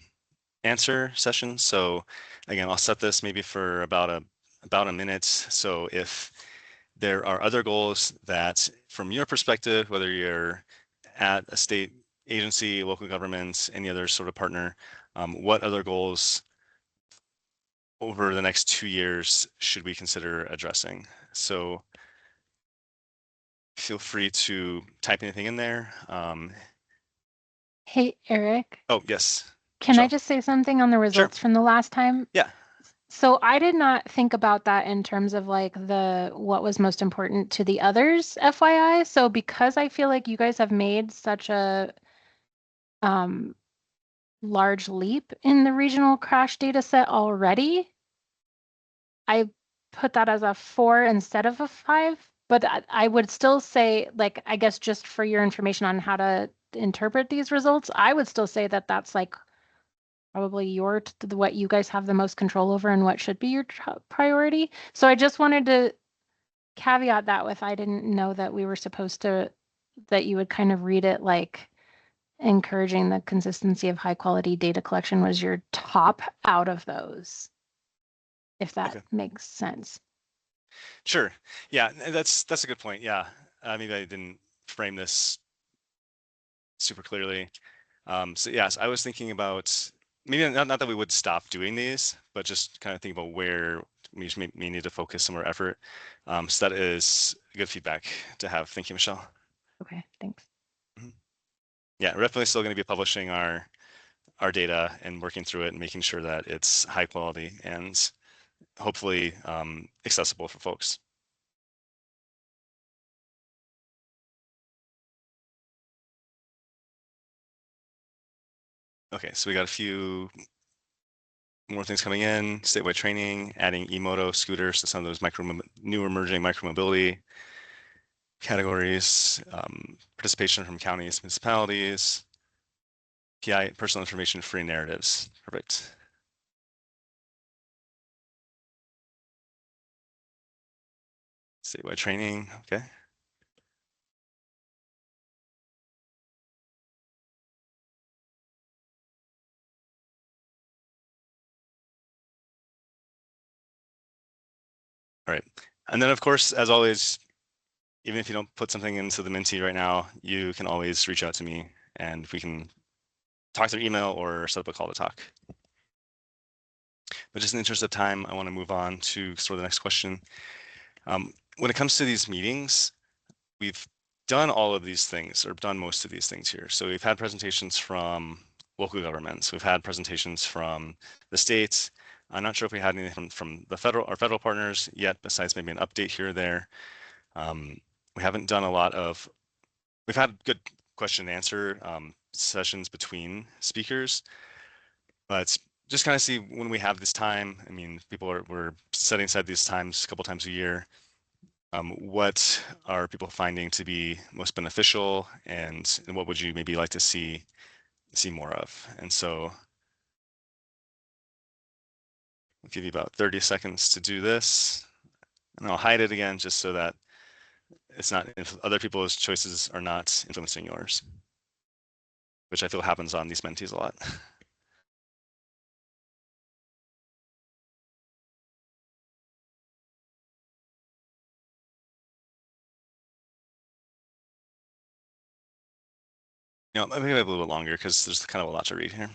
answer session. So again, I'll set this maybe for about a minute. So if there are other goals that from your perspective, whether you're at a state agency, local government, any other sort of partner, what other goals over the next 2 years should we consider addressing? So feel free to type anything in there. Hey, Eric, Oh, yes. can I Michelle. just say something on the results from the last time? Yeah. So I did not think about that in terms of like what was most important to the others, FYI. So because I feel like you guys have made such a large leap in the regional crash data set already, I put that as a 4 instead of a 5. But I would still say, like, I guess just for your information on how to interpret these results, I would still say that that's like probably what you guys have the most control over and what should be your priority. So I just wanted to caveat that with, I didn't know that we were supposed to, that you would kind of read it like encouraging the consistency of high quality data collection was your top out of those, if that makes sense. Sure. Yeah, that's a good point. Yeah, maybe I didn't frame this super clearly. So yes, I was thinking about maybe not that we would stop doing these, but just kind of think about where we may need to focus some more effort. So that is good feedback to have. Thank you, Michelle. Okay, thanks. Yeah, we're definitely still going to be publishing our data and working through it and making sure that it's high quality and hopefully accessible for folks. Okay, so we got a few more things coming in, statewide training, adding e-moto scooters to some of those new emerging micromobility categories, participation from counties, municipalities, PI, personal information free narratives. Perfect. Statewide training, okay. All right, and then of course, as always, even if you don't put something into the Minty right now, you can always reach out to me and we can talk through email or set up a call to talk. But just in the interest of time, I want to move on to sort of the next question. When it comes to these meetings, we've done all of these things or done most of these things here. So we've had presentations from local governments. We've had presentations from the states. I'm not sure if we had anything from the our federal partners yet, besides maybe an update here or there. We haven't done a lot of, we've had good question and answer sessions between speakers, but just kind of see when we have this time. I mean, we're setting aside these times a couple times a year. What are people finding to be most beneficial, and what would you maybe like to see more of? And so I'll give you about 30 seconds to do this, and I'll hide it again just so that it's not, if other people's choices are not influencing yours, which I feel happens on these mentees a lot. Maybe a little bit longer because there's kind of a lot to read here.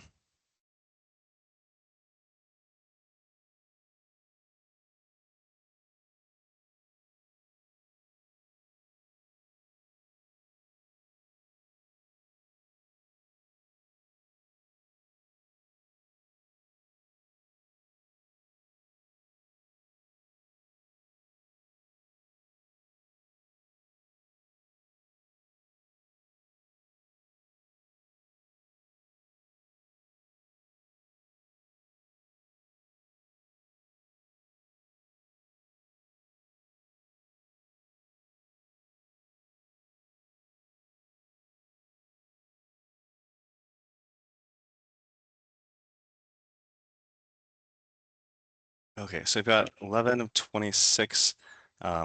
Okay, so I've got 11 of 26. I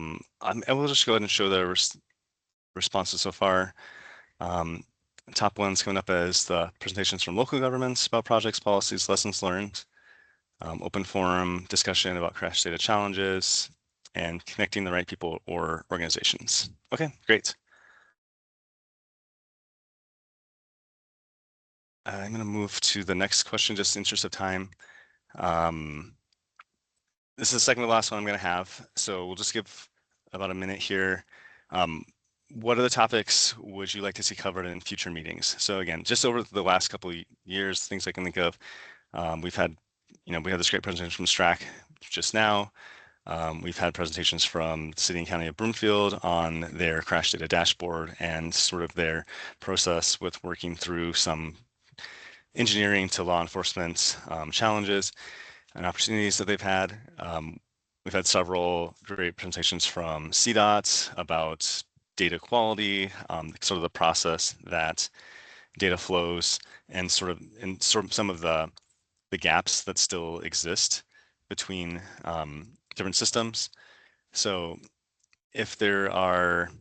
will just go ahead and show the responses so far. top ones coming up as the presentations from local governments about projects, policies, lessons learned, open forum discussion about crash data challenges, and connecting the right people or organizations. Okay, great. I'm going to move to the next question, just in interest of time. This is the second to last one I'm going to have, so we'll just give about a minute here. What other topics would you like to see covered in future meetings? So again, just over the last couple of years, things I can think of, we've had, we had this great presentation from STRAC just now. We've had presentations from the City and County of Broomfield on their crash data dashboard and sort of their process with working through some engineering to law enforcement challenges and opportunities that they've had. We've had several great presentations from CDOT about data quality, sort of the process that data flows, and sort of some of the gaps that still exist between different systems. So if there are,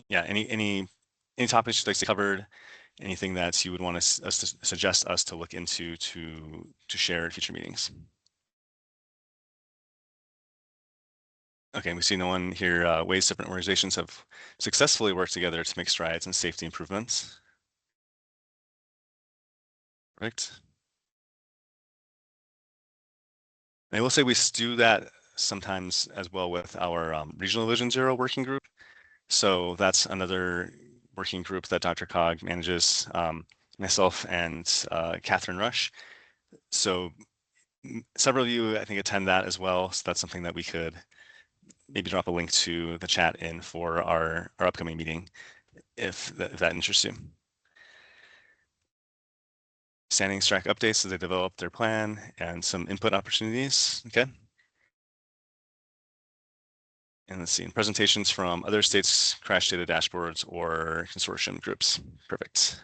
any topics you'd like to see covered, anything that you would want us to suggest us to look into to share at future meetings. Okay, we see no one here. Ways different organizations have successfully worked together to make strides in safety improvements. Right. And I will say we do that sometimes as well with our Regional Vision Zero working group. So that's another working group that DRCOG manages, myself and Catherine Rush. So several of you, I think, attend that as well. So that's something that we could maybe drop a link to the chat in for our upcoming meeting, if that interests you. Standing STRAC updates as they develop their plan and some input opportunities. Okay. And let's see, presentations from other states' crash data dashboards or consortium groups. Perfect.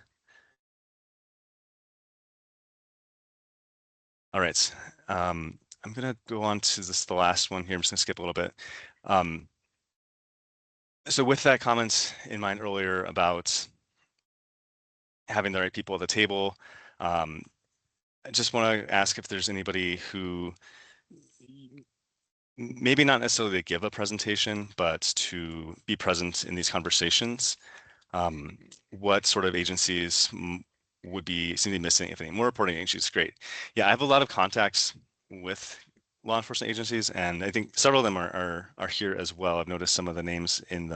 All right. I'm going to go on to the last one here. I'm just going to skip a little bit. So with that comment in mind earlier about having the right people at the table, I just want to ask if there's anybody who maybe not necessarily to give a presentation, but to be present in these conversations. What sort of agencies would be seem to be missing, if any? More reporting agencies, great. Yeah, I have a lot of contacts with law enforcement agencies, and I think several of them are here as well. I've noticed some of the names in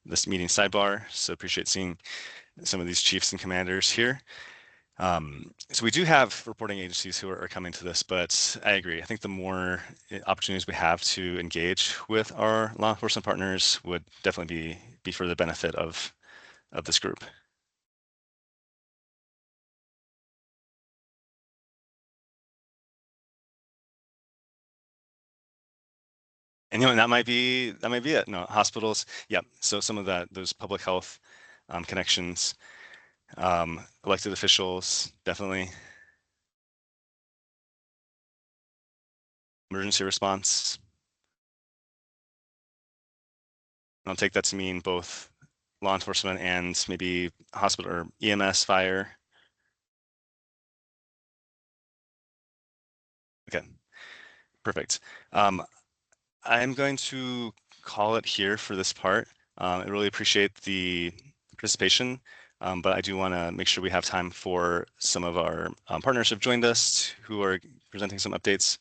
this meeting sidebar, so appreciate seeing some of these chiefs and commanders here. So we do have reporting agencies who are coming to this, but I agree. I think the more opportunities we have to engage with our law enforcement partners would definitely be for the benefit of this group. And that might be it. No, hospitals, yeah. So some of those public health connections, elected officials, definitely. Emergency response. I'll take that to mean both law enforcement and maybe hospital or EMS, fire. Okay, perfect. I'm going to call it here for this part. I really appreciate the participation, but I do want to make sure we have time for some of our partners who have joined us who are presenting some updates.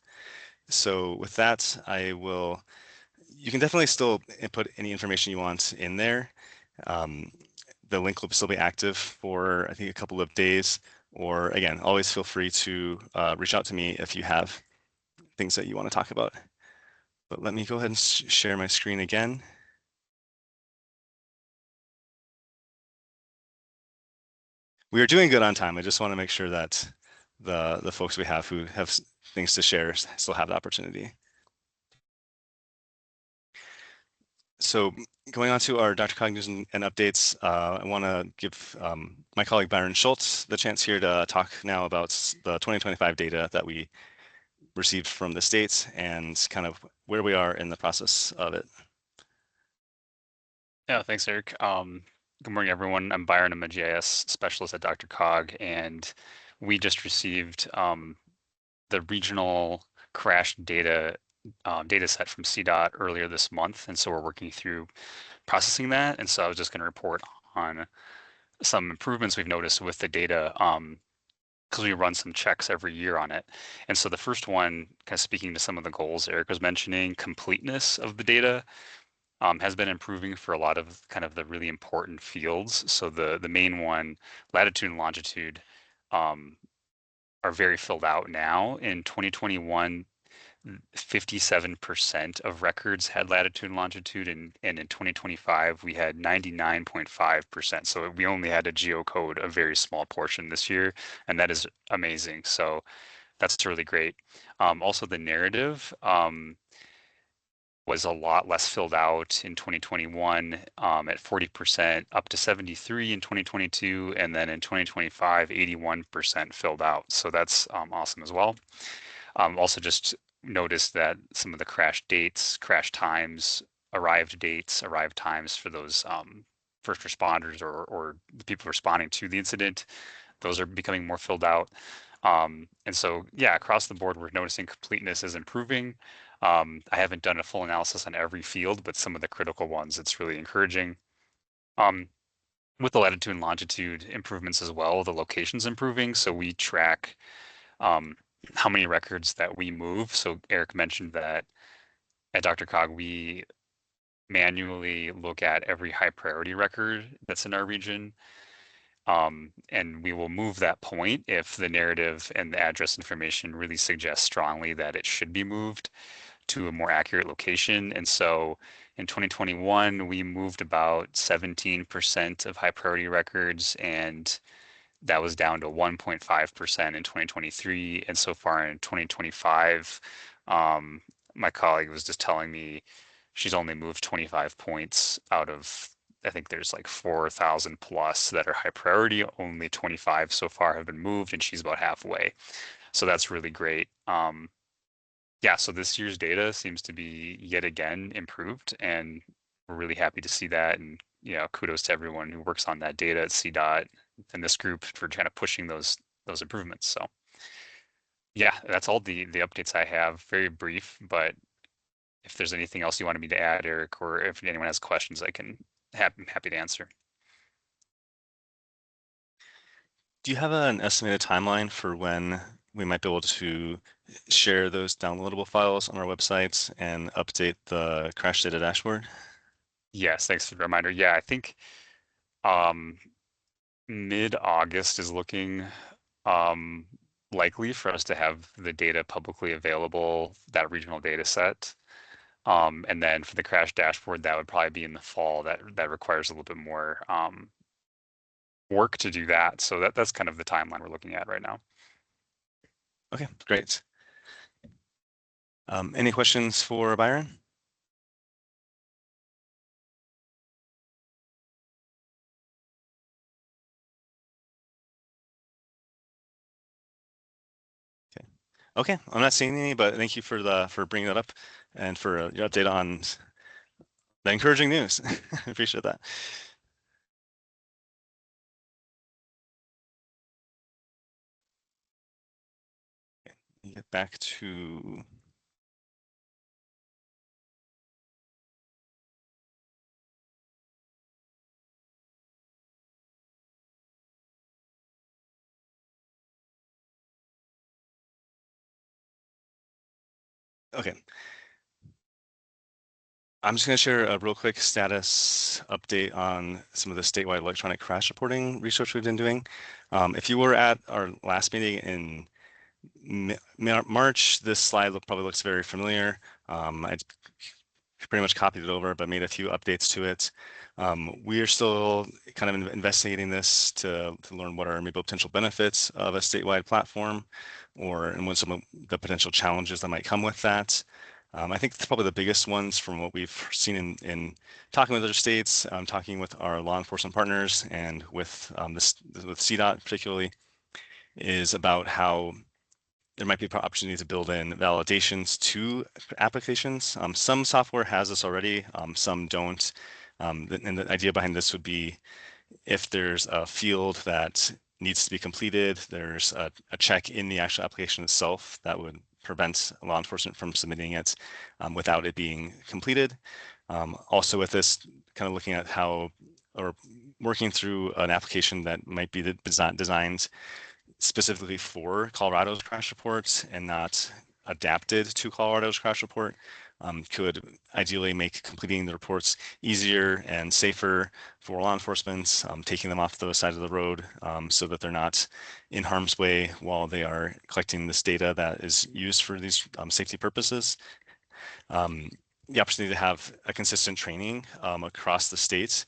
So with that, you can definitely still input any information you want in there. The link will still be active for, I think, a couple of days, or again, always feel free to reach out to me if you have things that you want to talk about. But let me go ahead and share my screen again. We are doing good on time. I just want to make sure that the folks we have who have things to share still have the opportunity. So going on to our DRCOG news and updates, I want to give my colleague Byron Schultz the chance here to talk now about the 2025 data that we received from the states and kind of where we are in the process of it. Yeah, thanks, Eric. Good morning, everyone. I'm Byron. I'm a GIS specialist at DRCOG, and we just received the regional crash data set from CDOT earlier this month, and so we're working through processing that. And so I was just going to report on some improvements we've noticed with the data, because we run some checks every year on it. And so the first one, kind of speaking to some of the goals Eric was mentioning, completeness of the data has been improving for a lot of kind of the really important fields. So the main one, latitude and longitude, are very filled out now. In 2021, 57% of records had latitude and longitude, and in 2025 we had 99.5%. So we only had to geocode a very small portion this year, and that is amazing. So that's really great. Also, the narrative was a lot less filled out in 2021 at 40%, up to 73 in 2022, and then in 2025, 81% filled out. So that's awesome as well. Also just noticed that some of the crash dates, crash times, arrived dates, arrived times for those first responders or the people responding to the incident, those are becoming more filled out. And so, yeah, across the board, we're noticing completeness is improving. I haven't done a full analysis on every field, but some of the critical ones, it's really encouraging. With the latitude and longitude improvements as well, the location's improving. So we track how many records that we move. So Eric mentioned that at DRCOG, we manually look at every high priority record that's in our region. And we will move that point if the narrative and the address information really suggests strongly that it should be moved to a more accurate location. And so in 2021, we moved about 17% of high priority records, and that was down to 1.5% in 2023. And so far in 2025, my colleague was just telling me she's only moved 25 points out of, I think there's like 4,000 plus that are high priority. Only 25 so far have been moved, and she's about halfway. So that's really great. Yeah, so this year's data seems to be yet again improved, and we're really happy to see that. And kudos to everyone who works on that data at CDOT and this group for kind of pushing those improvements. So yeah, that's all the updates I have. Very brief, but if there's anything else you wanted me to add, Eric, or if anyone has questions, I'm happy to answer. Do you have an estimated timeline for when we might be able to share those downloadable files on our websites and update the crash data dashboard? Yes, thanks for the reminder. Yeah, I think mid-August is looking likely for us to have the data publicly available, that regional data set. And then for the crash dashboard, that would probably be in the fall. That requires a little bit more work to do that. So that's kind of the timeline we're looking at right now. Okay, great. Any questions for Byron? Okay, I'm not seeing any, but thank you for bringing that up and for your update on the encouraging news. I appreciate that. Okay, get back to okay. I'm just going to share a real quick status update on some of the statewide electronic crash reporting research we've been doing. If you were at our last meeting in March, this slide probably looks very familiar. I pretty much copied it over, but made a few updates to it. We are still kind of investigating this to learn what are maybe potential benefits of a statewide platform, and what some of the potential challenges that might come with that. I think probably the biggest ones from what we've seen in talking with other states, talking with our law enforcement partners, and with CDOT particularly, is about how there might be an opportunity to build in validations to applications. Some software has this already, some don't. And the idea behind this would be if there's a field that needs to be completed, there's a check in the actual application itself that would prevent law enforcement from submitting it without it being completed. Also with this, kind of looking at how, or working through an application that might be designed specifically for Colorado's crash reports and not adapted to Colorado's crash report, could ideally make completing the reports easier and safer for law enforcement, taking them off the side of the road so that they're not in harm's way while they are collecting this data that is used for these safety purposes. The opportunity to have a consistent training across the states,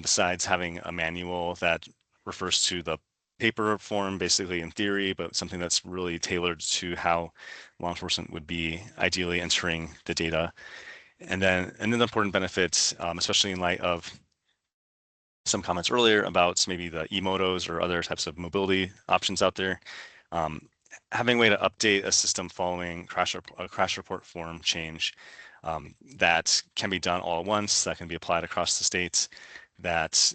besides having a manual that refers to the paper form, basically in theory, but something that's really tailored to how law enforcement would be ideally entering the data. And then the important benefits, especially in light of some comments earlier about maybe the e-motos or other types of mobility options out there. Having a way to update a system following a crash report form change that can be done all at once, that can be applied across the states, that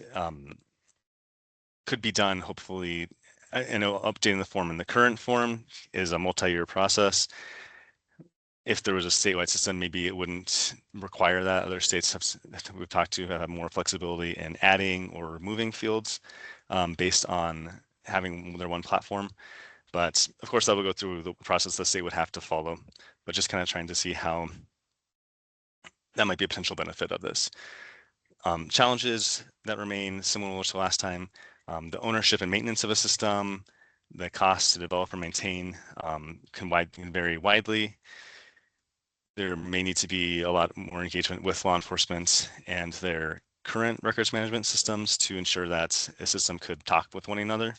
could be done hopefully. I know updating the form in the current form is a multi-year process. If there was a statewide system, maybe it wouldn't require that. Other states that we've talked to have more flexibility in adding or removing fields based on having their one platform. But of course, that will go through the process the state would have to follow. But just kind of trying to see how that might be a potential benefit of this. Challenges that remain similar to last time, the ownership and maintenance of a system, the cost to develop or maintain can vary widely. There may need to be a lot more engagement with law enforcement and their current records management systems to ensure that a system could talk with one another.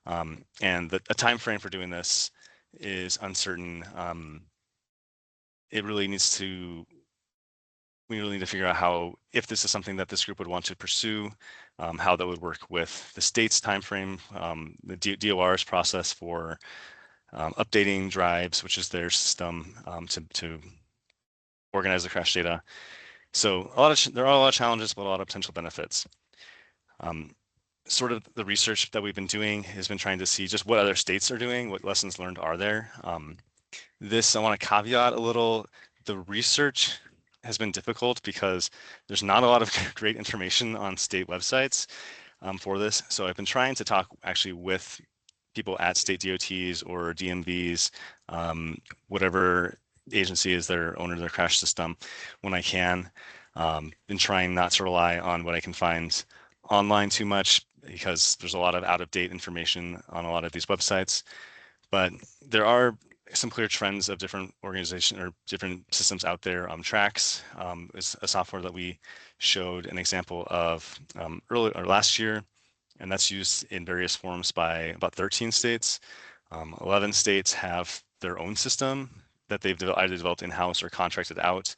And a time frame for doing this is uncertain. We really need to figure out how, if this is something that this group would want to pursue, how that would work with the state's timeframe, the DOR's process for updating drives, which is their system to organize the crash data. So there are a lot of challenges, but a lot of potential benefits. Sort of the research that we've been doing has been trying to see just what other states are doing, what lessons learned are there. This, I want to caveat a little, the research has been difficult because there's not a lot of great information on state websites for this. So I've been trying to talk actually with people at state DOTs or DMVs, whatever agency is their owner of their crash system, when I can. Been trying not to rely on what I can find online too much because there's a lot of out-of-date information on a lot of these websites. But there are some clear trends of different organizations or different systems out there. Trax is a software that we showed an example of last year, and that's used in various forms by about 13 states. 11 states have their own system that they've either developed in-house or contracted out.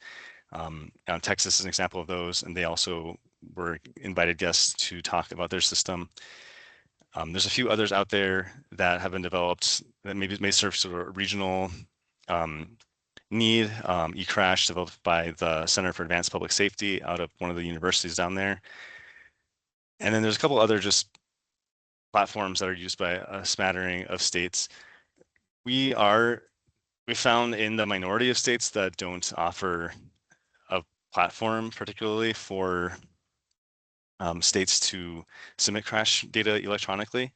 Texas is an example of those, and they also were invited guests to talk about their system. There's a few others out there that have been developed that maybe may serve sort of a regional need. eCrash, developed by the Center for Advanced Public Safety out of one of the universities down there. And then there's a couple other just platforms that are used by a smattering of states. We found in the minority of states that don't offer a platform particularly for states to submit crash data electronically.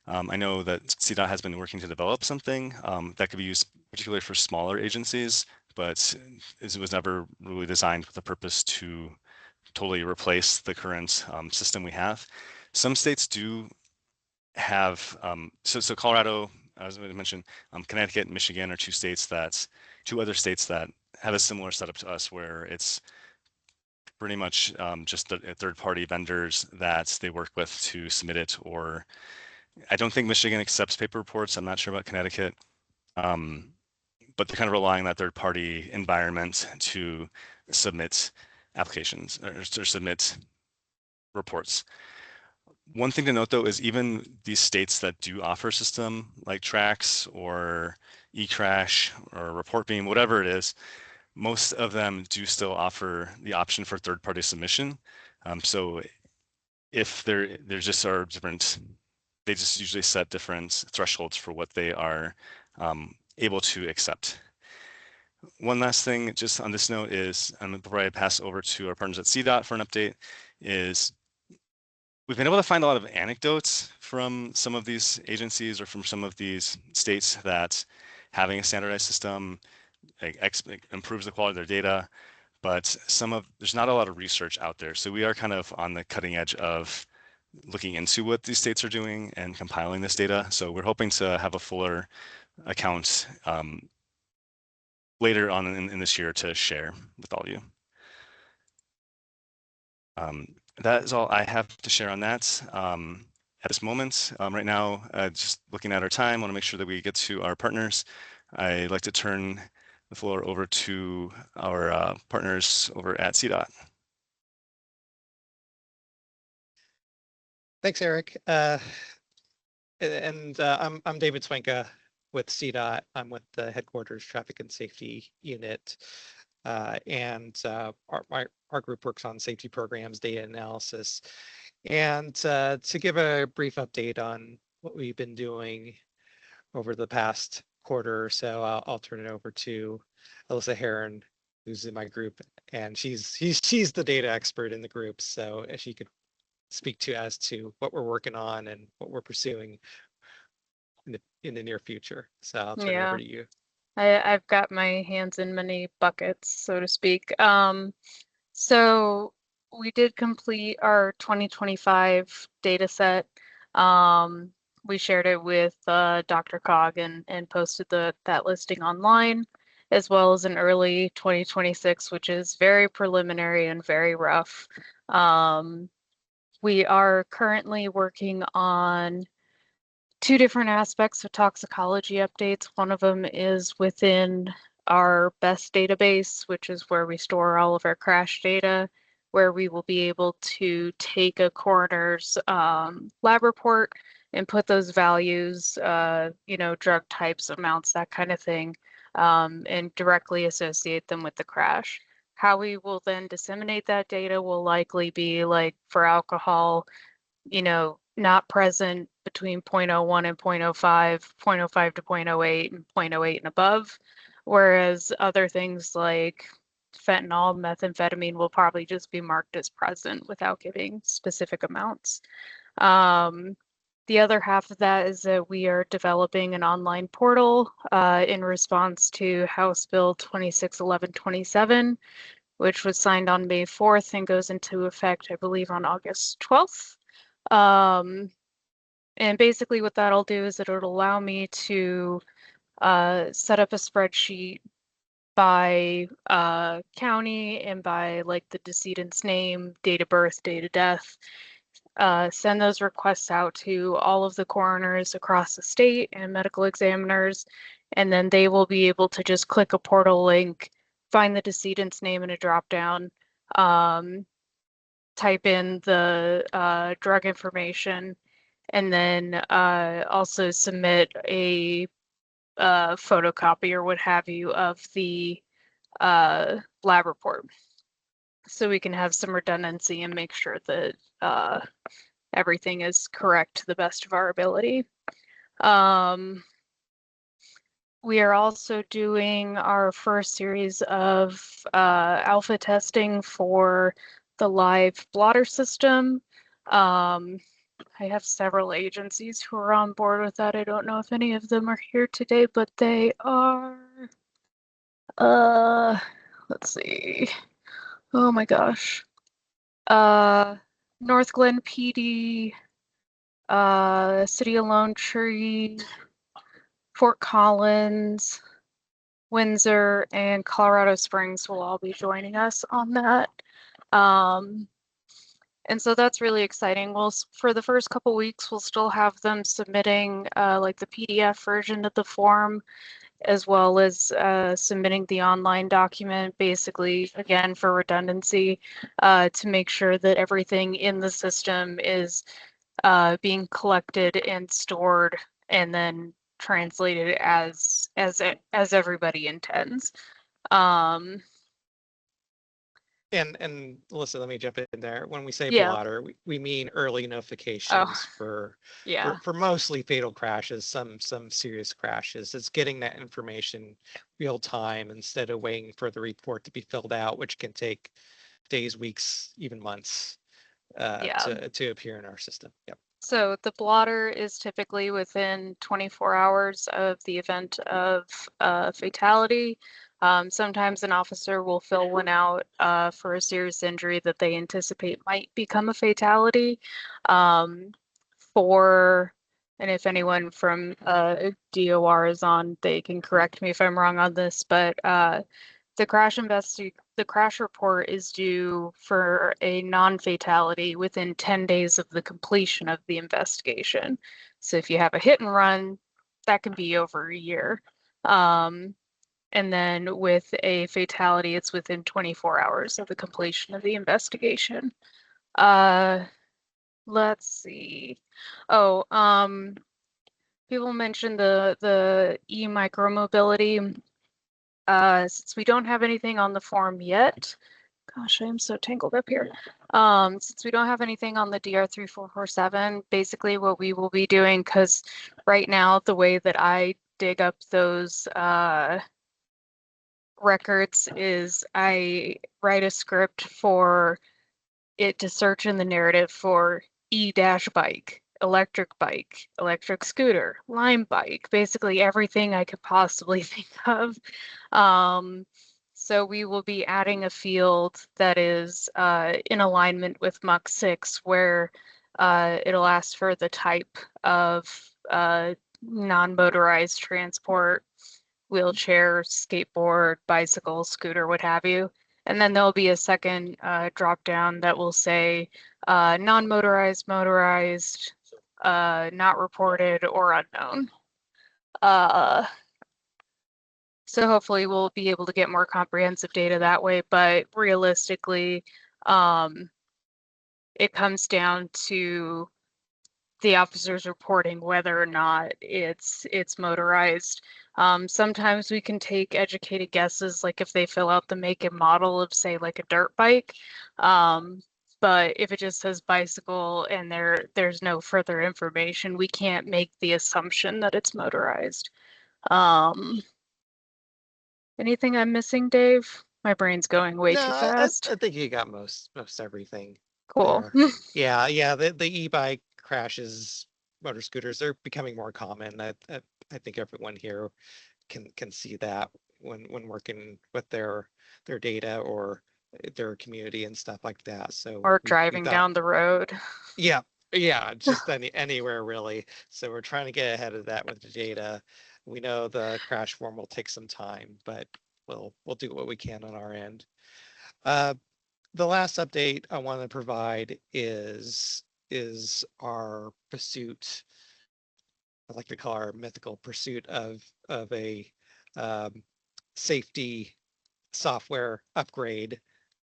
I know that CDOT has been working to develop something that could be used particularly for smaller agencies, but it was never really designed with the purpose to totally replace the current system we have. Some states do have, so Colorado, as I mentioned, Connecticut and Michigan are two other states that have a similar setup to us where it's pretty much just the third-party vendors that they work with to submit it. Or I don't think Michigan accepts paper reports. I'm not sure about Connecticut, but they're kind of relying on that third-party environment to submit applications or submit reports. One thing to note, though, is even these states that do offer a system like Trax or eCrash or ReportBeam, whatever it is, most of them do still offer the option for third-party submission. So if there just are different, they just usually set different thresholds for what they are able to accept. One last thing just on this note is, before I pass over to our partners at CDOT for an update, is we've been able to find a lot of anecdotes from some of these agencies or from some of these states that having a standardized system improves the quality of their data, but there's not a lot of research out there. So we are kind of on the cutting edge of looking into what these states are doing and compiling this data. So we're hoping to have a fuller account later on in this year to share with all of you. That is all I have to share on that at this moment. Right now, just looking at our time, I want to make sure that we get to our partners. I'd like to turn the floor over to our partners over at CDOT. Thanks, Eric. I'm David Swenka with CDOT. I'm with the headquarters Traffic and Safety Unit. Our group works on safety programs, data analysis. And to give a brief update on what we've been doing over the past quarter or so, I'll turn it over to Alyssa Heron, who's in my group, and she's the data expert in the group, so she could speak to as to what we're working on and what we're pursuing in the near future. So I'll turn it over to you. I've got my hands in many buckets, so to speak. So we did complete our 2025 data set. We shared it with DRCOG and posted that listing online, as well as an early 2026, which is very preliminary and very rough. We are currently working on two different aspects of toxicology updates. One of them is within our BEST database, which is where we store all of our crash data, where we will be able to take a coroner's lab report and put those values, drug types, amounts, that kind of thing, and directly associate them with the crash. How we will then disseminate that data will likely be like for alcohol, not present between 0.01 and 0.05, 0.05 to 0.08, and 0.08 and above. Whereas other things like fentanyl, methamphetamine will probably just be marked as present without giving specific amounts. The other half of that is that we are developing an online portal in response to House Bill 261127, which was signed on May 4th and goes into effect, I believe, on August 12th. And basically what that'll do is it'll allow me to set up a spreadsheet by county and by like the decedent's name, date of birth, date of death, send those requests out to all of the coroners across the state and medical examiners, and then they will be able to just click a portal link, find the decedent's name in a dropdown, type in the drug information, and then also submit a photocopy or what have you of the lab report. So we can have some redundancy and make sure that everything is correct to the best of our ability. We are also doing our first series of alpha testing for the live blotter system. I have several agencies who are on board with that. I don't know if any of them are here today, but they are, let's see. Oh my gosh. North Glen PD, City of Lone Tree, Fort Collins, Windsor, and Colorado Springs will all be joining us on that. And so that's really exciting. For the first couple weeks, we'll still have them submitting like the PDF version of the form, as well as submitting the online document, basically, again, for redundancy, to make sure that everything in the system is being collected and stored and then translated as everybody intends. And Alyssa, let me jump in there. When we say Yeah. blotter, we mean early notifications Yeah. for mostly fatal crashes, some serious crashes. It's getting that information real time instead of waiting for the report to be filled out, which can take days, weeks, even months to appear in our system. Yep. So the blotter is typically within 24 hours of the event of fatality. Sometimes an officer will fill one out for a serious injury that they anticipate might become a fatality. And if anyone from DOR is on, they can correct me if I'm wrong on this, but the crash report is due for a non-fatality within 10 days of the completion of the investigation. So if you have a hit and run, that can be over a year. And then with a fatality, it's within 24 hours of the completion of the investigation. Let's see. Oh, people mentioned the e-micromobility. Since we don't have anything on the form yet, gosh, I am so tangled up here. Since we don't have anything on the DR3447, basically what we will be doing, because right now the way that I dig up those records is I write a script for it to search in the narrative for e-bike, electric scooter, Lime bike, basically everything I could possibly think of. So we will be adding a field that is in alignment with MUX6 where it'll ask for the type of non-motorized transport, wheelchair, skateboard, bicycle, scooter, what have you. And then there'll be a second drop down that will say non-motorized, motorized, not reported, or unknown. So hopefully we'll be able to get more comprehensive data that way, but realistically, it comes down to the officers reporting whether or not it's motorized. Sometimes we can take educated guesses, like if they fill out the make and model of, say, like a dirt bike. But if it just says bicycle and there's no further information, we can't make the assumption that it's motorized. Anything I'm missing, Dave? My brain's going way too fast. I think you got most everything. Cool. Yeah. The e-bike crashes, motor scooters, they're becoming more common. I think everyone here can see that when working with their data or their community and stuff like that. So Or driving down the road. Yeah, just anywhere really. So we're trying to get ahead of that with the data. We know the crash form will take some time, but we'll do what we can on our end. The last update I want to provide is our pursuit. I like to call our mythical pursuit of a safety software upgrade.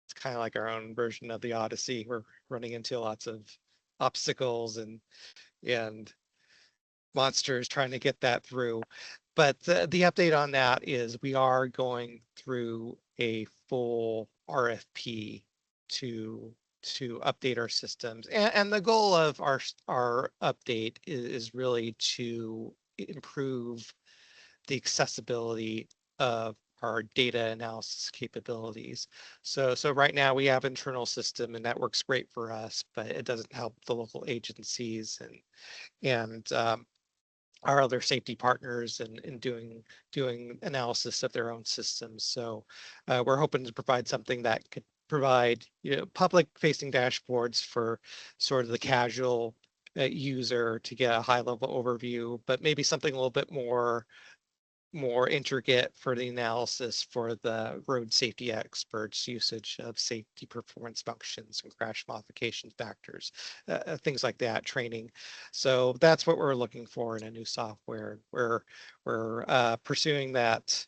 It's kind of like our own version of the Odyssey. We're running into lots of obstacles and monsters trying to get that through. But the update on that is we are going through a full RFP to update our systems. And the goal of our update is really to improve the accessibility of our data analysis capabilities. So right now we have internal system and that works great for us, but it doesn't help the local agencies and our other safety partners in doing analysis of their own systems. So we're hoping to provide something that could provide public facing dashboards for sort of the casual user to get a high level overview, but maybe something a little bit more intricate for the analysis for the road safety experts, usage of safety performance functions and crash modification factors, things like that, training. So that's what we're looking for in a new software. We're pursuing that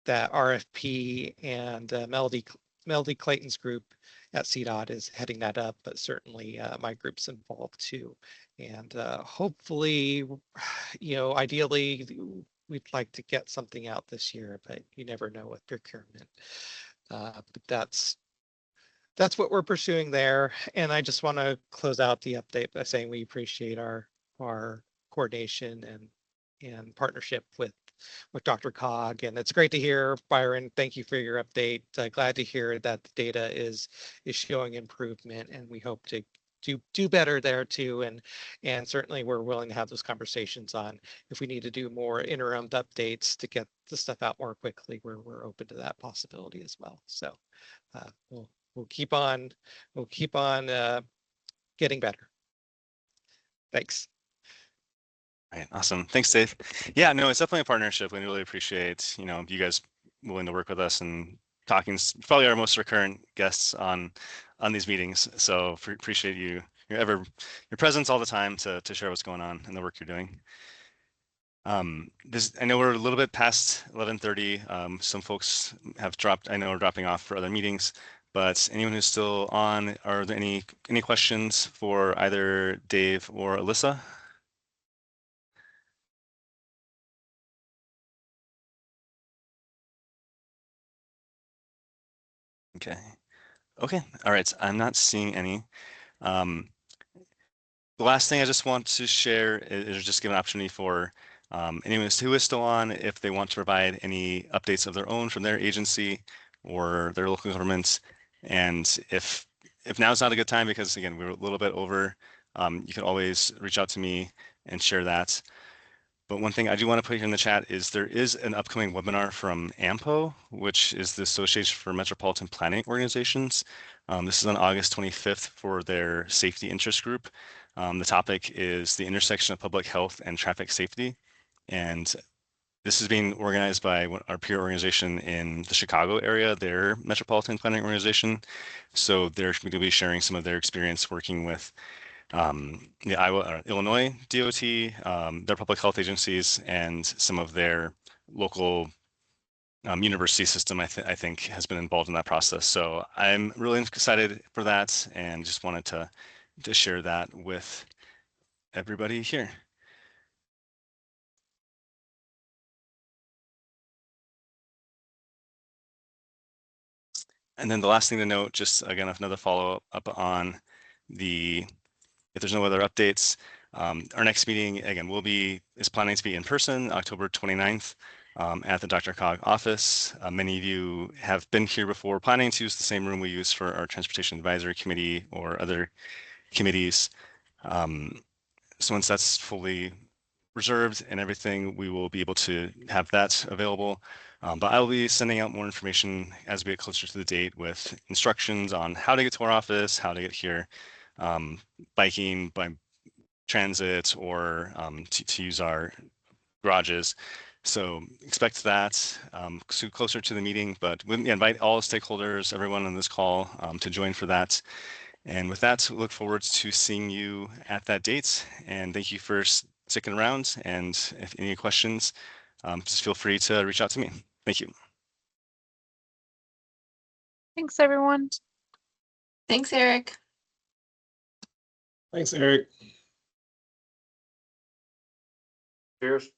RFP, and Melody Clayton's group at CDOT is heading that up, but certainly my group's involved too. And hopefully, ideally, we'd like to get something out this year, but you never know with procurement. But that's what we're pursuing there. And I just want to close out the update by saying we appreciate our coordination and partnership with DRCOG. And it's great to hear, Byron. Thank you for your update. Glad to hear that the data is showing improvement, and we hope to do better there too. And certainly we're willing to have those conversations on if we need to do more interim updates to get the stuff out more quickly. We're open to that possibility as well. So we'll keep on getting better. Thanks. All right, awesome. Thanks, Dave. Yeah, no, it's definitely a partnership. We really appreciate, you guys willing to work with us and talking. Probably our most recurrent guests on these meetings. So appreciate your presence all the time to share what's going on and the work you're doing. I know we're a little bit past 11:30. Some folks have dropped. I know are dropping off for other meetings. But anyone who's still on, are there any questions for either Dave or Alyssa? Okay. Okay. All right. I'm not seeing any. The last thing I just want to share is just give an opportunity for anyone who is still on, if they want to provide any updates of their own from their agency or their local governments. And if now's not a good time, because again, we're a little bit over, you can always reach out to me and share that. But one thing I do want to put here in the chat is there is an upcoming webinar from AMPO, which is the Association for Metropolitan Planning Organizations. This is on August 25th for their safety interest group. The topic is the intersection of public health and traffic safety. And this is being organized by our peer organization in the Chicago area, their Metropolitan Planning Organization. So they're going to be sharing some of their experience working with the Illinois DOT, their public health agencies, and some of their local university system, I think, has been involved in that process. So I'm really excited for that, and just wanted to share that with everybody here. And then the last thing to note, just again, another follow up on if there's no other updates, our next meeting, again, is planning to be in person, October 29th, at the DRCOG office. Many of you have been here before, planning to use the same room we use for our Transportation Advisory Committee or other committees. So once that's fully reserved and everything, we will be able to have that available. But I will be sending out more information as we get closer to the date with instructions on how to get to our office, how to get here, biking, by transit, or to use our garages. So expect that closer to the meeting, but we invite all stakeholders, everyone on this call to join for that. And with that, we look forward to seeing you at that date. And thank you for sticking around. And if any questions, just feel free to reach out to me. Thank you. Thanks, everyone. Thanks, Eric. Thanks, Eric. Cheers.